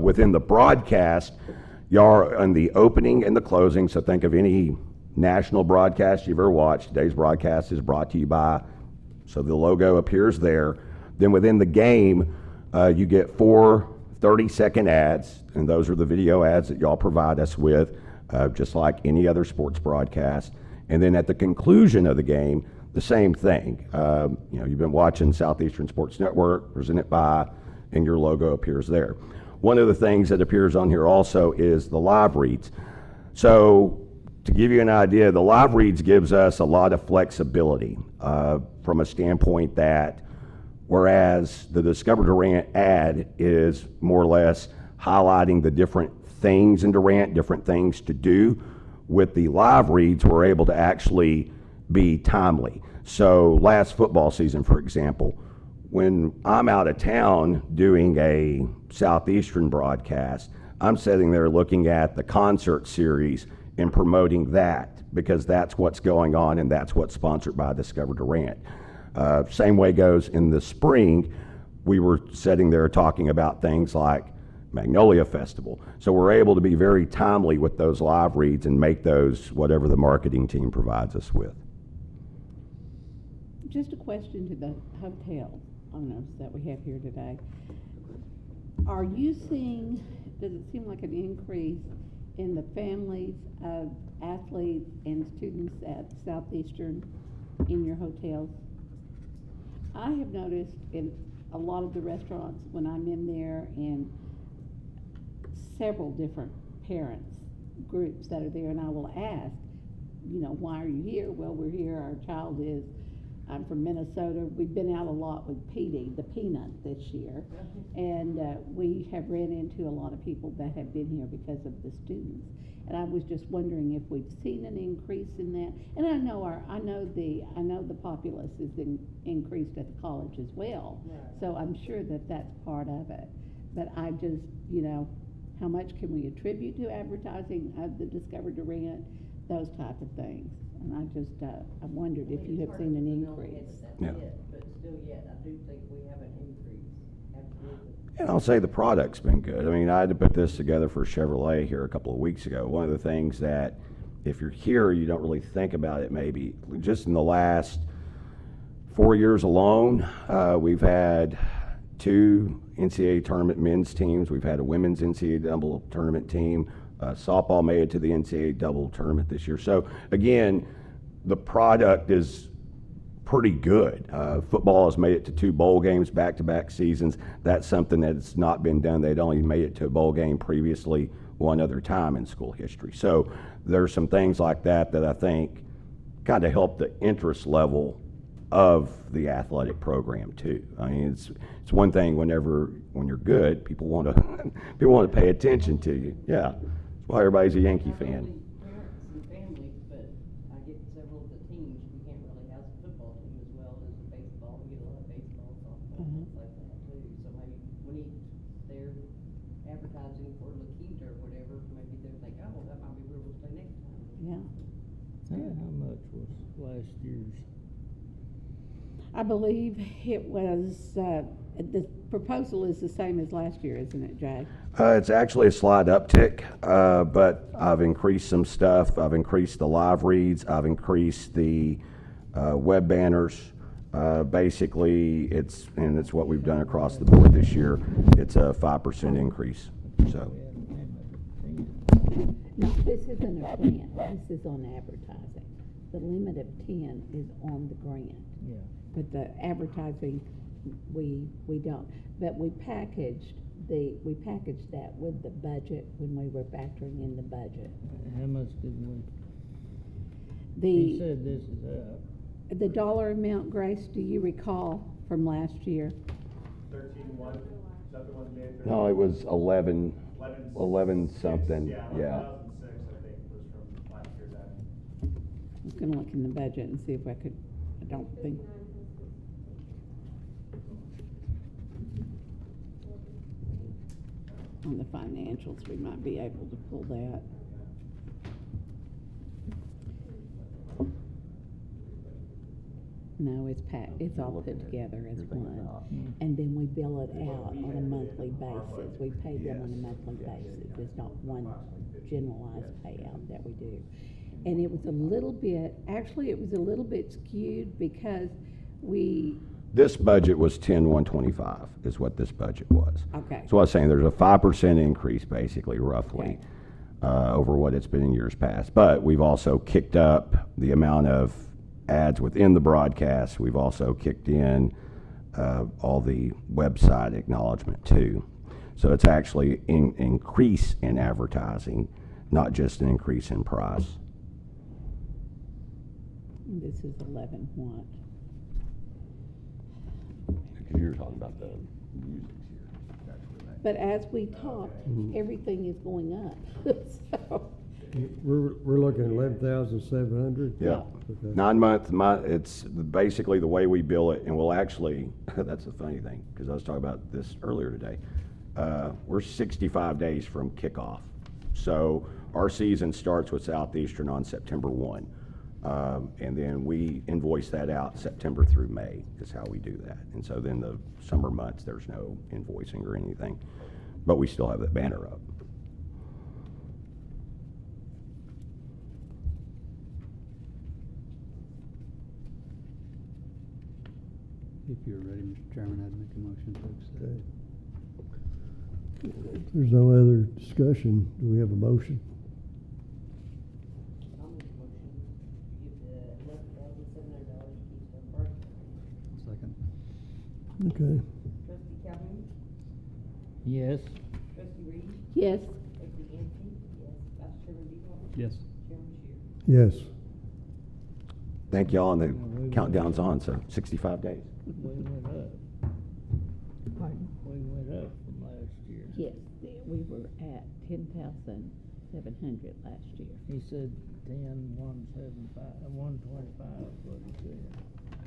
H: Within the broadcast, y'all are on the opening and the closing, so think of any national broadcast you've ever watched. Today's broadcast is brought to you by, so the logo appears there. Then within the game, you get 4 30-second ads, and those are the video ads that y'all provide us with, just like any other sports broadcast. And then at the conclusion of the game, the same thing. You've been watching Southeastern Sports Network, presented by, and your logo appears there. One of the things that appears on here also is the live reads. So to give you an idea, the live reads gives us a lot of flexibility from a standpoint that whereas the Discover Durant ad is more or less highlighting the different things in Durant, different things to do, with the live reads, we're able to actually be timely. So last football season, for example, when I'm out of town doing a Southeastern broadcast, I'm sitting there looking at the concert series and promoting that, because that's what's going on and that's what's sponsored by Discover Durant. Same way goes in the spring. We were sitting there talking about things like Magnolia Festival. So we're able to be very timely with those live reads and make those whatever the marketing team provides us with.
B: Just a question to the hotel owners that we have here today. Are you seeing, does it seem like an increase in the families of athletes and students at Southeastern in your hotels? I have noticed in a lot of the restaurants when I'm in there, and several different parents groups that are there, and I will ask, why are you here? Well, we're here, our child is, I'm from Minnesota. We've been out a lot with Petey, the peanut, this year, and we have ran into a lot of people that have been here because of the students. And I was just wondering if we've seen an increase in that. And I know the populace is increased at the college as well.
C: Right.
B: So I'm sure that that's part of it. But I just, how much can we attribute to advertising of the Discover Durant, those type of things. And I just, I wondered if you have seen an increase.
H: Yeah.
C: But still yet, I do think we have an increase, absolutely.
H: And I'll say the product's been good. I mean, I had to put this together for Chevrolet here a couple of weeks ago. One of the things that, if you're here, you don't really think about it maybe. Just in the last 4 years alone, we've had 2 NCAA tournament men's teams. We've had a women's NCAA double tournament team. Softball made it to the NCAA double tournament this year. So again, the product is pretty good. Football has made it to 2 bowl games back-to-back seasons. That's something that's not been done. They'd only made it to a bowl game previously one other time in school history. So there's some things like that that I think kind of help the interest level of the athletic program too. I mean, it's one thing when you're good, people want to pay attention to you. Yeah, that's why everybody's a Yankee fan.
C: Parents and families, but I get several of the teams, we can't really house a football team as well as baseball. We get a lot of baseball, softball, things like that too. So maybe when they're advertising for La Quinta or whatever, maybe they'll think, oh, that might be where we'll stay next time.
B: Yeah.
D: How much was last year's?
B: I believe it was The proposal is the same as last year, isn't it, Jay?
H: It's actually a slight uptick, but I've increased some stuff. I've increased the live reads. I've increased the web banners. Basically, it's what we've done across the board this year. It's a 5% increase. So,
B: No, this isn't a grant, this is on advertising. The limit of 10 is on the grant.
D: Yeah.
B: But the advertising, we don't. But we packaged that with the budget when we were factoring in the budget.
D: How much did he
B: The,
D: said this is up.
B: the dollar amount, Grace, do you recall from last year?
I: 13.1, is that the one you gave?
H: no, it was 11 something.
I: Yeah,
H: Yeah.
I: 11,006, I think, was from last year's ad.
B: I was gonna look in the budget and see if I could, I don't think. On the financials, we might be able to pull that. No, it's all put together as one. And then we bill it out on a monthly basis. We pay them on a monthly basis. It's not one generalized payout that we do. And it was a little bit, actually, it was a little bit skewed because
H: This budget was 10,125 is what this budget was.
B: okay.
H: So I was saying there's a 5% increase, basically, roughly,
B: Okay.
H: over what it's been in years past. But we've also kicked up the amount of ads within the broadcast. We've also kicked in all the website acknowledgement too. So it's actually an increase in advertising, not just an increase in price.
B: This is 11 what?
H: Because you were talking about the music here.
B: But as we talked, everything is going up. So,
A: We're looking at 11,700?
H: Yeah.
A: Okay.
H: 9 month, it's basically the way we bill it, and we'll actually, that's the funny thing, because I was talking about this earlier today. We're 65 days from kickoff. So our season starts with Southeastern on September 1. And then we invoice that out September through May is how we do that. And so then the summer months, there's no invoicing or anything, but we still have that banner up.
J: If you're ready, Mr. Chairman, I'd make a motion to accept.
A: Okay. If there's no other discussion, do we have a motion?
C: I'll make a motion to give the $11,700 to Keystone Park.
J: Second.
A: Okay.
C: Trustee Calhoun,
D: Yes.
C: trustee Reed,
B: yes,
C: trustee Anthony, yes, vice chairman Deagle,
J: Yes.
C: chairman Shear.
A: Yes.
H: Thank y'all, and the countdown's on, so 65 days.
D: We went up.
B: pardon?
D: We went up from last year.
B: Yes, we were at 10,700 last year.
D: He said 10,175, 125 is what he said.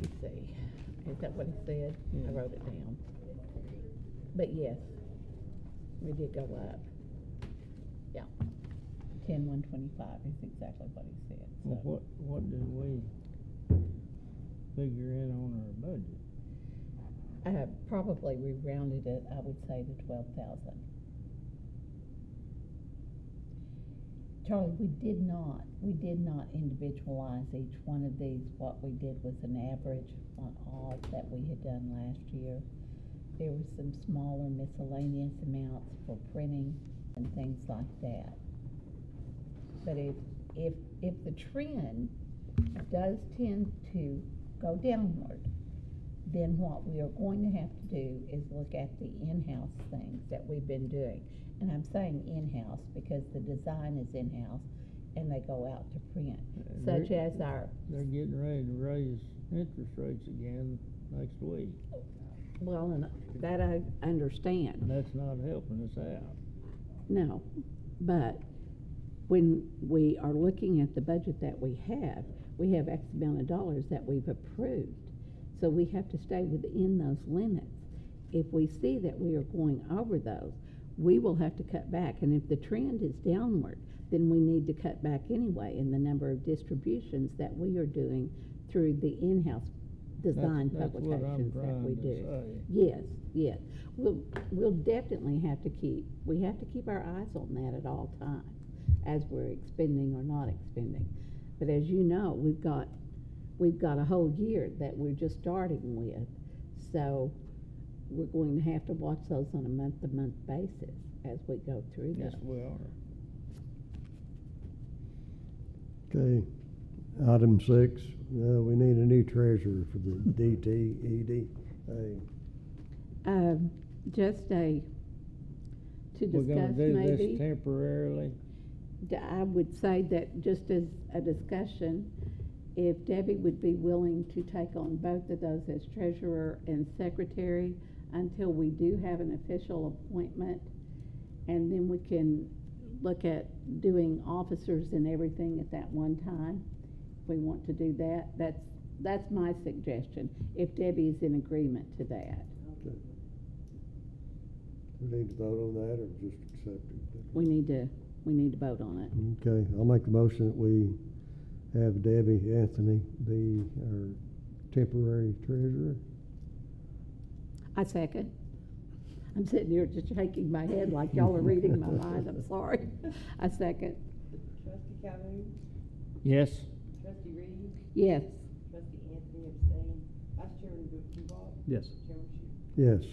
B: Let's see, is that what he said? I
D: Yeah.
B: wrote it down. But yes, we did go up. Yeah, 10,125 is exactly what he said.
D: Well, what did we figure in on our budget?
B: Probably we rounded it, I would say, to 12,000. Charlie, we did not individualize each one of these. What we did was an average on all that we had done last year. There were some smaller miscellaneous amounts for printing and things like that. But if the trend does tend to go downward, then what we are going to have to do is look at the in-house things that we've been doing. And I'm saying in-house because the design is in-house and they go out to print, such as our,
D: They're getting ready to raise interest rates again next week.
B: well, and that I understand.
D: And that's not helping us out.
B: No, but when we are looking at the budget that we have X amount of dollars that we've approved. So we have to stay within those limits. If we see that we are going over those, we will have to cut back. And if the trend is downward, then we need to cut back anyway in the number of distributions that we are doing through the in-house design
D: That's what I'm
B: publications that we
D: trying to
B: do.
D: say.
B: Yes, yes. We'll definitely have to keep our eyes on that at all times as we're expending or not expending. But as you know, we've got a whole year that we're just starting with. So we're going to have to watch those on a month-to-month basis as we go through
D: Yes,
B: those.
D: we are.
A: Okay, item 6, we need a new treasurer for the Dteda.
B: Just to
D: We're gonna
B: discuss
D: do this
B: maybe.
D: temporarily.
B: I would say that just as a discussion, if Debbie would be willing to take on both of those as treasurer and secretary until we do have an official appointment, and then we can look at doing officers and everything at that one time. If we want to do that, that's my suggestion, if Debbie is in agreement to that.
A: Okay. We need to vote on that or just accept it?
B: We need to vote on it.
A: Okay, I'll make the motion that we have Debbie Anthony be our temporary treasurer.
B: I second. I'm sitting here just shaking my head like y'all are reading my mind, I'm sorry. I second.
C: Trustee Calhoun,
D: Yes,
C: trustee Reed,
B: Yes.
C: trustee Anthony abstained, vice chairman Duval,
J: Yes.
C: chairman Shu.
A: Yes.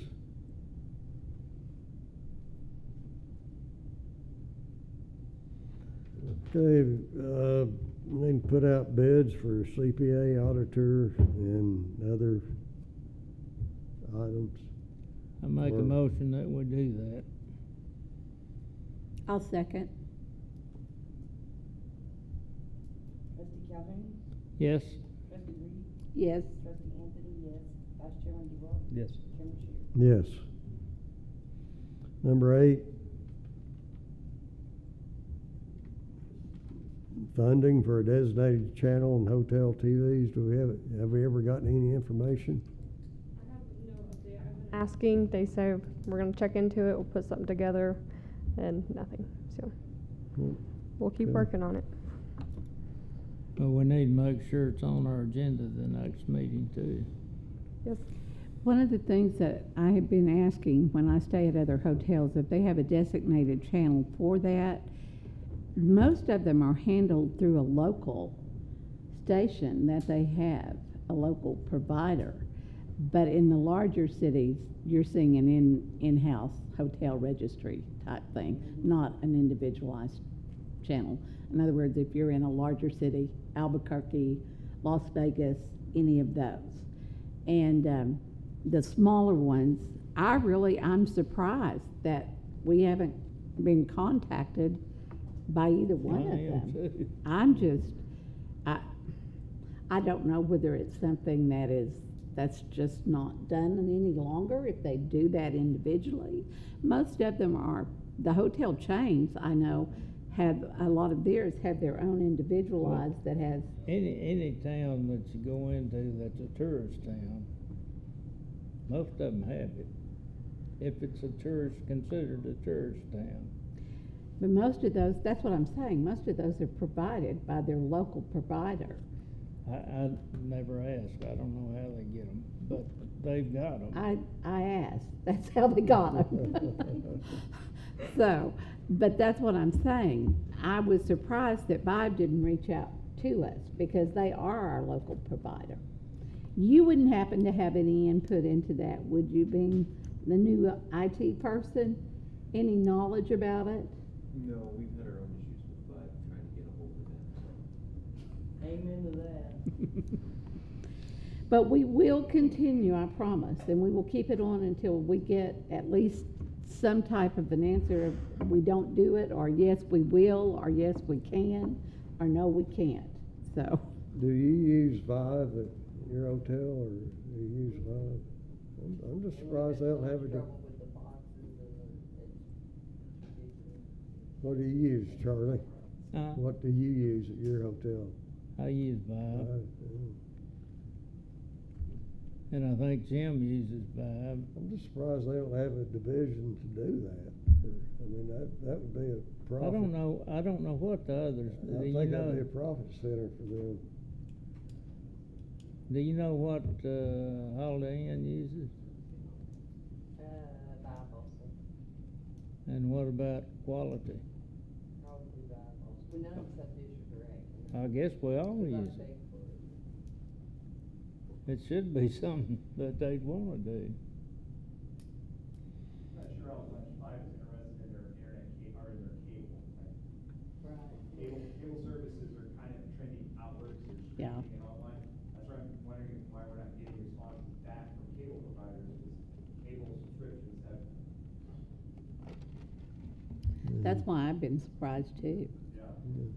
A: Okay, we need to put out bids for CPA, auditor, and other items.
D: I make a
A: Or-
D: motion that we do that.
B: I'll second.
C: Trustee Calhoun,
D: Yes,
C: trustee Reed,
B: Yes.
C: trustee Anthony, yes, vice chairman Duval,
J: Yes.
C: chairman Shu.
A: Yes. Number 8. Funding for a designated channel and hotel TVs. Have we ever gotten any information?
E: I have no update. I've been asking, they say we're gonna check into it, we'll put something together, and nothing, so we'll keep
A: Okay.
E: working on it.
D: but we need to make sure it's on our agenda the next meeting too.
E: Yes.
B: One of the things that I have been asking when I stay at other hotels, if they have a designated channel for that, most of them are handled through a local station that they have, a local provider. But in the larger cities, you're seeing an in-house hotel registry type thing, not an individualized channel. In other words, if you're in a larger city, Albuquerque, Las Vegas, any of those. And the smaller ones, I'm surprised that we haven't been contacted by either one of
D: I am
B: them.
D: too.
B: I don't know whether it's something that's just not done any longer, if they do that individually. Most of them are, the hotel chains, I know, have, a lot of theirs have their own individualized that has,
D: Any town that you go into that's a tourist town, most of them have it. If it's considered a tourist town.
B: but most of those, that's what I'm saying, most of those are provided by their local provider.
D: I never asked, I don't know how they get them, but they've got them.
B: I asked, that's how they got them. So, but that's what I'm saying. I was surprised that Vibe didn't reach out to us because they are our local provider. You wouldn't happen to have any input into that, would you, being the new IT person? Any knowledge about it?
K: No, we've had our own issues with Vibe trying to get a hold of them, so.
C: Amen to that.
B: But we will continue, I promise, and we will keep it on until we get at least some type of an answer of we don't do it, or yes, we will, or yes, we can, or no, we can't. So,
A: Do you use Vive at your hotel, or do you use Vive? I'm just surprised they don't have it.
C: Trouble with the boxes and
A: What do you use, Charlie? What do you use at your hotel?
D: I use Vibe,
A: Vive,
D: and I think Jim uses Vibe.
A: I'm just surprised they don't have a division to do that. I mean, that would be a profit.
D: I don't know what the others do,
A: I
D: you
A: think that'd be
D: know.
A: a profit center for them.
D: Do you know what, Holiday Inn uses?
C: Boston,
D: And what about Quality?
C: probably Boston. Well, none of us Dish or Direct.
D: I guess we all use it. It should be something that they'd wanna do.
I: Not sure how much I was interested in their internet or in their cable.
C: Right.
I: Cable services are kind of trending outwards, they're
B: Yeah.
I: streaming and online. That's why I'm wondering why we're not getting responses back from cable providers, because cable subscriptions have,
B: That's why I've been surprised too.
I: yeah.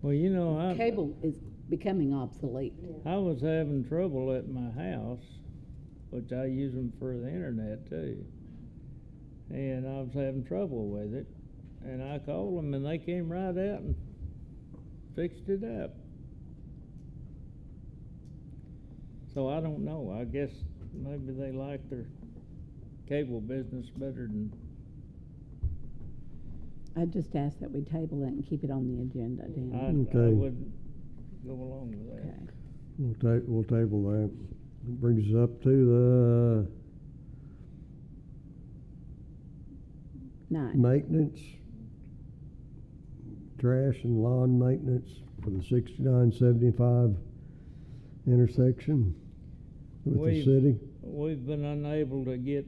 D: Well, you know,
B: Cable is becoming obsolete.
D: I was having trouble at my house, which I use them for the internet too. And I was having trouble with it, and I called them and they came right out and fixed it up. So I don't know, I guess maybe they like their cable business better than,
B: I just ask that we table it and keep it on the agenda,
D: I
B: Dan.
A: Okay.
D: would go along with that.
B: Okay.
A: We'll table that. It brings us up to the
B: 9.
A: maintenance, trash and lawn maintenance for the 6975 intersection with the
D: We've-
A: city.
D: We've been unable to get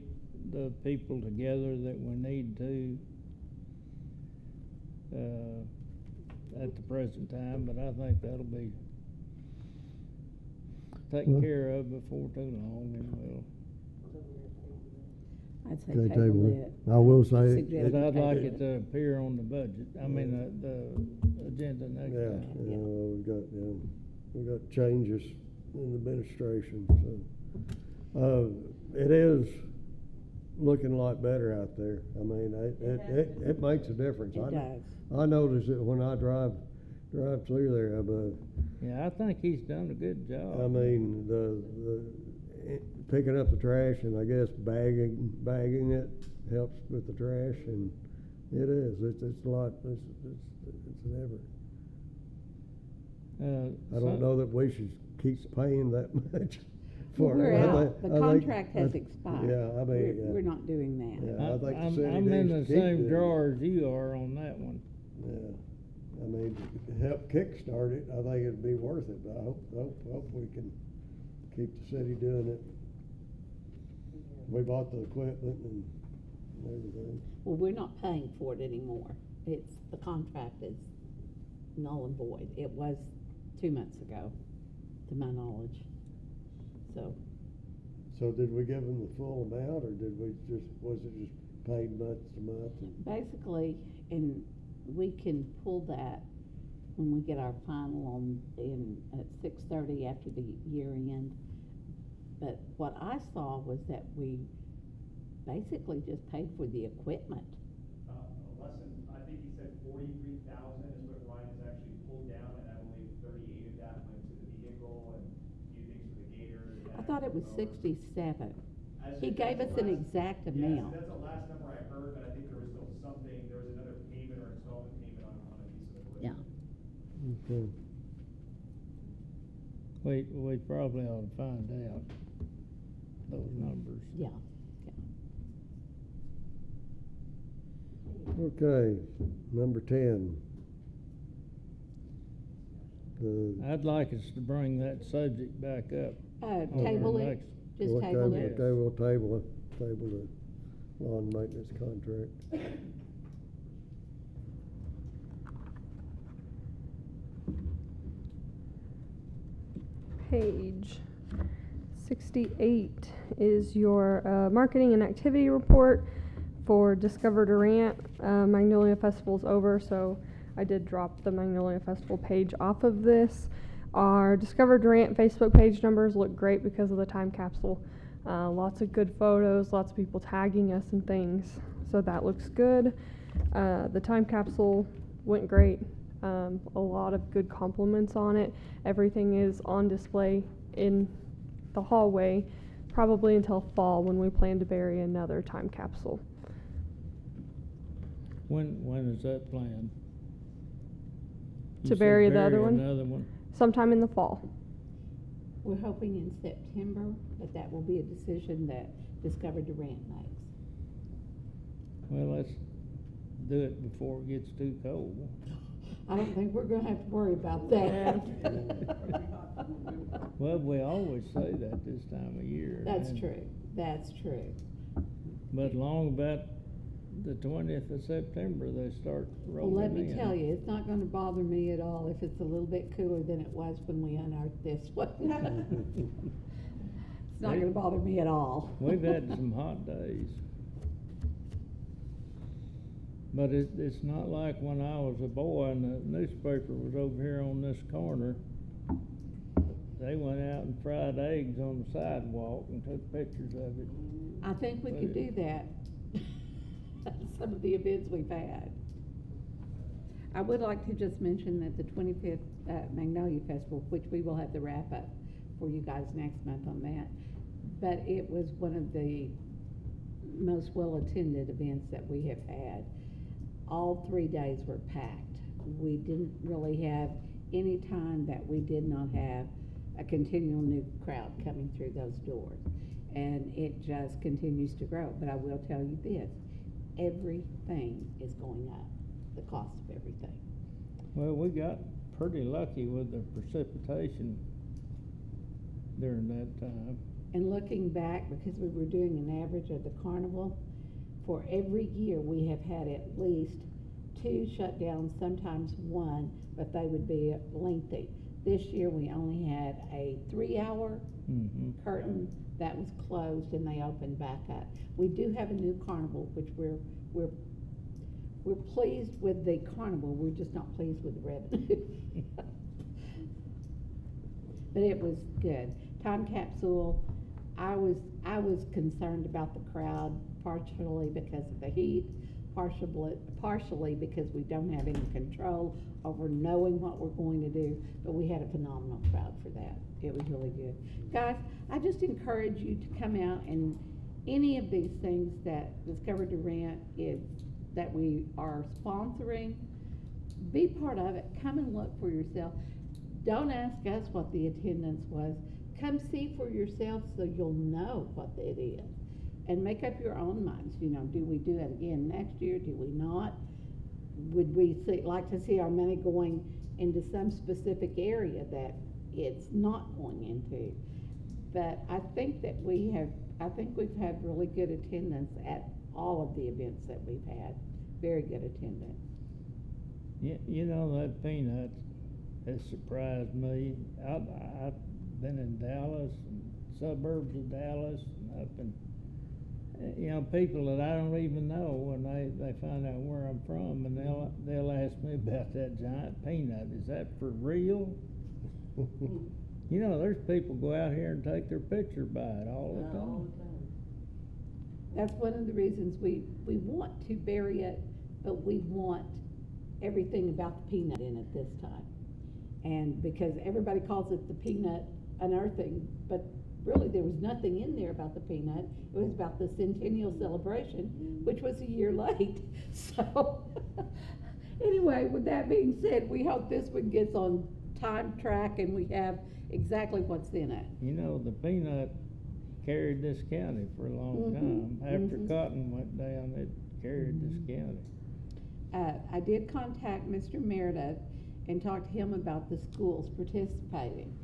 D: the people together that we need to, at the present time, but I think that'll be taken
A: Well-
D: care of before too long, and we'll.
B: I'd say
A: Okay,
B: table it.
A: I will say,
B: Suggest
D: But I'd
B: table
D: like
B: it.
D: it to appear on the budget, I mean, the agenda next
A: yeah,
D: time.
A: we've got changes in administration, so. It is looking a lot better out there. I mean, it makes a difference.
B: It does.
A: I notice it when I drive through there, but,
D: Yeah, I think he's done a good job.
A: I mean, picking up the trash and I guess bagging it helps with the trash, and it is, it's a lot, it's an effort. I don't know that we should keep paying that much for it.
B: We're
A: I
B: out,
A: think-
B: the
A: I think-
B: contract has expired.
A: Yeah, I mean, yeah.
B: We're not doing that.
A: Yeah. I think the
D: I'm
A: city
D: I'm in the
A: needs to keep
D: same
A: doing it.
D: drawer as you are on that one.
A: Yeah, I mean, to help kickstart it, I think it'd be worth it, but I hope we can keep the city doing it. We bought the equipment and everything.
B: Well, we're not paying for it anymore. The contract is null and void. It was 2 months ago, to my knowledge.
A: So did we give them the full amount, or was it just paid month to month?
B: Basically, and we can pull that when we get our final at 6:30 after the year end. But what I saw was that we basically just paid for the equipment.
I: Less than, I think he said 43,000 is what Ryan has actually pulled down, and I believe 38 of that went to the vehicle and a few things for the gator.
B: I thought it was 67.
I: As
B: He
I: if
B: gave
I: that's
B: us
I: the
B: an
I: last-
B: exact
I: Yes,
B: amount.
I: that's the last number I heard, but I think there was still something, there was another payment or installment payment on a piece of equipment.
B: Yeah.
A: Okay.
D: We probably ought to find out those numbers.
B: Yeah.
A: Okay, number 10.
D: I'd like us to bring that subject back up.
B: Table it,
D: next-
B: just table it.
A: Okay, we'll table the lawn maintenance contract.
E: Page 68 is your marketing and activity report for Discover Durant. Magnolia Festival's over, so I did drop the Magnolia Festival page off of this. Our Discover Durant Facebook page numbers look great because of the time capsule. Lots of good photos, lots of people tagging us and things, so that looks good. The time capsule went great. A lot of good compliments on it. Everything is on display in the hallway, probably until fall when we plan to bury another time capsule.
D: When is that planned? You
E: To
D: said
E: bury the other one?
D: Another one?
E: Sometime in the fall.
B: We're hoping in September, but that will be a decision that Discover Durant makes.
D: Well, let's do it before it gets too cold.
B: I don't think we're gonna have to worry about that.
D: Well, we always say that this time of year.
B: That's
D: and-
B: true, that's true.
D: But long about the 20th of September, they start
B: Well,
D: rolling
B: let
D: in.
B: me tell you, it's not gonna bother me at all if it's a little bit cooler than it was when we unearthed this one. It's not gonna bother me at all.
D: We've had some hot days. But it's not like when I was a boy and the newspaper was over here on this corner. They went out and fried eggs on the sidewalk and took pictures of it.
B: I think we could do that. Some of the events we've had. I would like to just mention that the 25th Magnolia Festival, which we will have the wrap up for you guys next month on that, but it was one of the most well attended events that we have had. All 3 days were packed. We didn't really have any time that we did not have a continual new crowd coming through those doors. And it just continues to grow. But I will tell you this, everything is going up, the cost of everything.
D: Well, we got pretty lucky with the precipitation during that time.
B: And looking back, because we were doing an average of the carnival, for every year we have had at least 2 shutdowns, sometimes 1, but they would be lengthy. This year we only had a 3-hour curtain that was closed and they opened back up. We do have a new carnival, which we're pleased with the carnival, we're just not pleased with the revenue. But it was good. Time capsule, I was concerned about the crowd, partially because of the heat, partially because we don't have any control over knowing what we're going to do, but we had a phenomenal crowd for that. It was really good. Guys, I just encourage you to come out and any of these things that Discover Durant is, that we are sponsoring, be part of it. Come and look for yourself. Don't ask us what the attendance was. Come see for yourself so you'll know what it is. And make up your own minds. You know, do we do it again next year? Do we not? Would we like to see our money going into some specific area that it's not going into? But I think that we've had really good attendance at all of the events that we've had. Very good attendance.
D: Yeah, you know, that peanut has surprised me. I've been in Dallas, suburbs of Dallas, and I've been, you know, people that I don't even know, and they find out where I'm from, and they'll ask me about that giant peanut. Is that for real? You know, there's people go out here and take their picture by it all the time.
B: That's one of the reasons we want to bury it, but we want everything about the peanut in it this time. And because everybody calls it the peanut unearthing, but really there was nothing in there about the peanut. It was about the centennial celebration, which was a year late. So anyway, with that being said, we hope this one gets on time track and we have exactly what's in it.
D: You know, the peanut carried this county for a long time. After cotton went down, it carried this county.
B: I did contact Mr. Meredith and talk to him about the schools participating.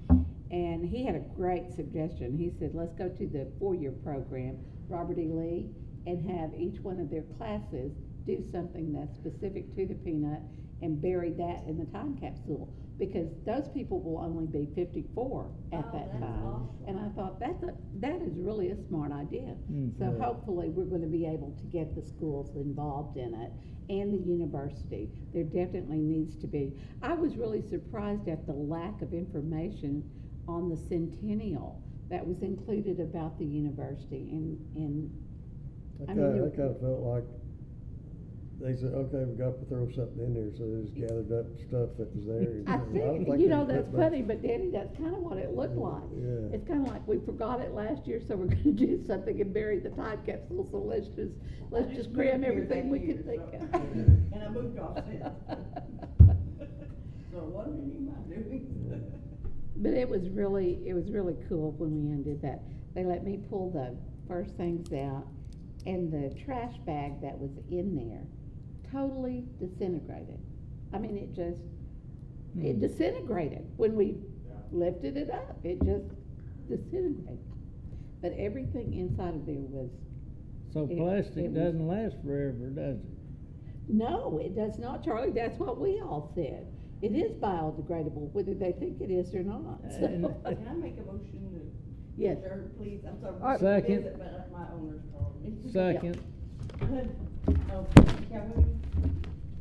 B: And he had a great suggestion. He said, let's go to the 4-year program, Robert E. Lee, and have each one of their classes do something that's specific to the peanut and bury that in the time capsule. Because those people will only be 54 at that time.
C: Awesome.
B: And I thought that is really a smart idea. So hopefully we're going to be able to get the schools involved in it and the university. There definitely needs to be. I was really surprised at the lack of information on the centennial that was included about the university.
A: I kind of felt like they said, okay, we got to throw something in there, so they just gathered up stuff that was there.
B: I
A: don't
B: think,
A: they
B: you know,
A: put
B: that's
A: much-
B: funny, but Danny, that's kind of what it looked like.
A: Yeah.
B: It's kind of like we forgot it last year, so we're going to do something and bury the time capsule. So let's just cram everything we can think of.
C: And I moved off since. So what are you doing?
B: But it was really cool when we undid that. They let me pull the first things out, and the trash bag that was in there totally disintegrated. I mean, it disintegrated when we lifted it up. It just disintegrated. But everything inside of there was.
D: So plastic doesn't last forever, does it?
B: No, it does not, Charlie. That's what we all said. It is biodegradable, whether they think it is or not. So.
C: Can I make a motion to?
B: Yes.
C: Adjourn, please? I'm sorry.
D: Second.
C: Visit, but my owner's calling me.
D: Second.
C: Oh, Calhoun,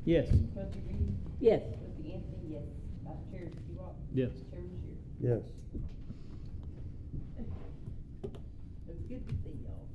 D: Yes.
C: trustee Reed,
B: Yes.
C: trustee Anthony, yes. Vice chair Stewart.
D: Yes.
C: Chairman Shear.
A: Yes.
C: It was good to see y'all.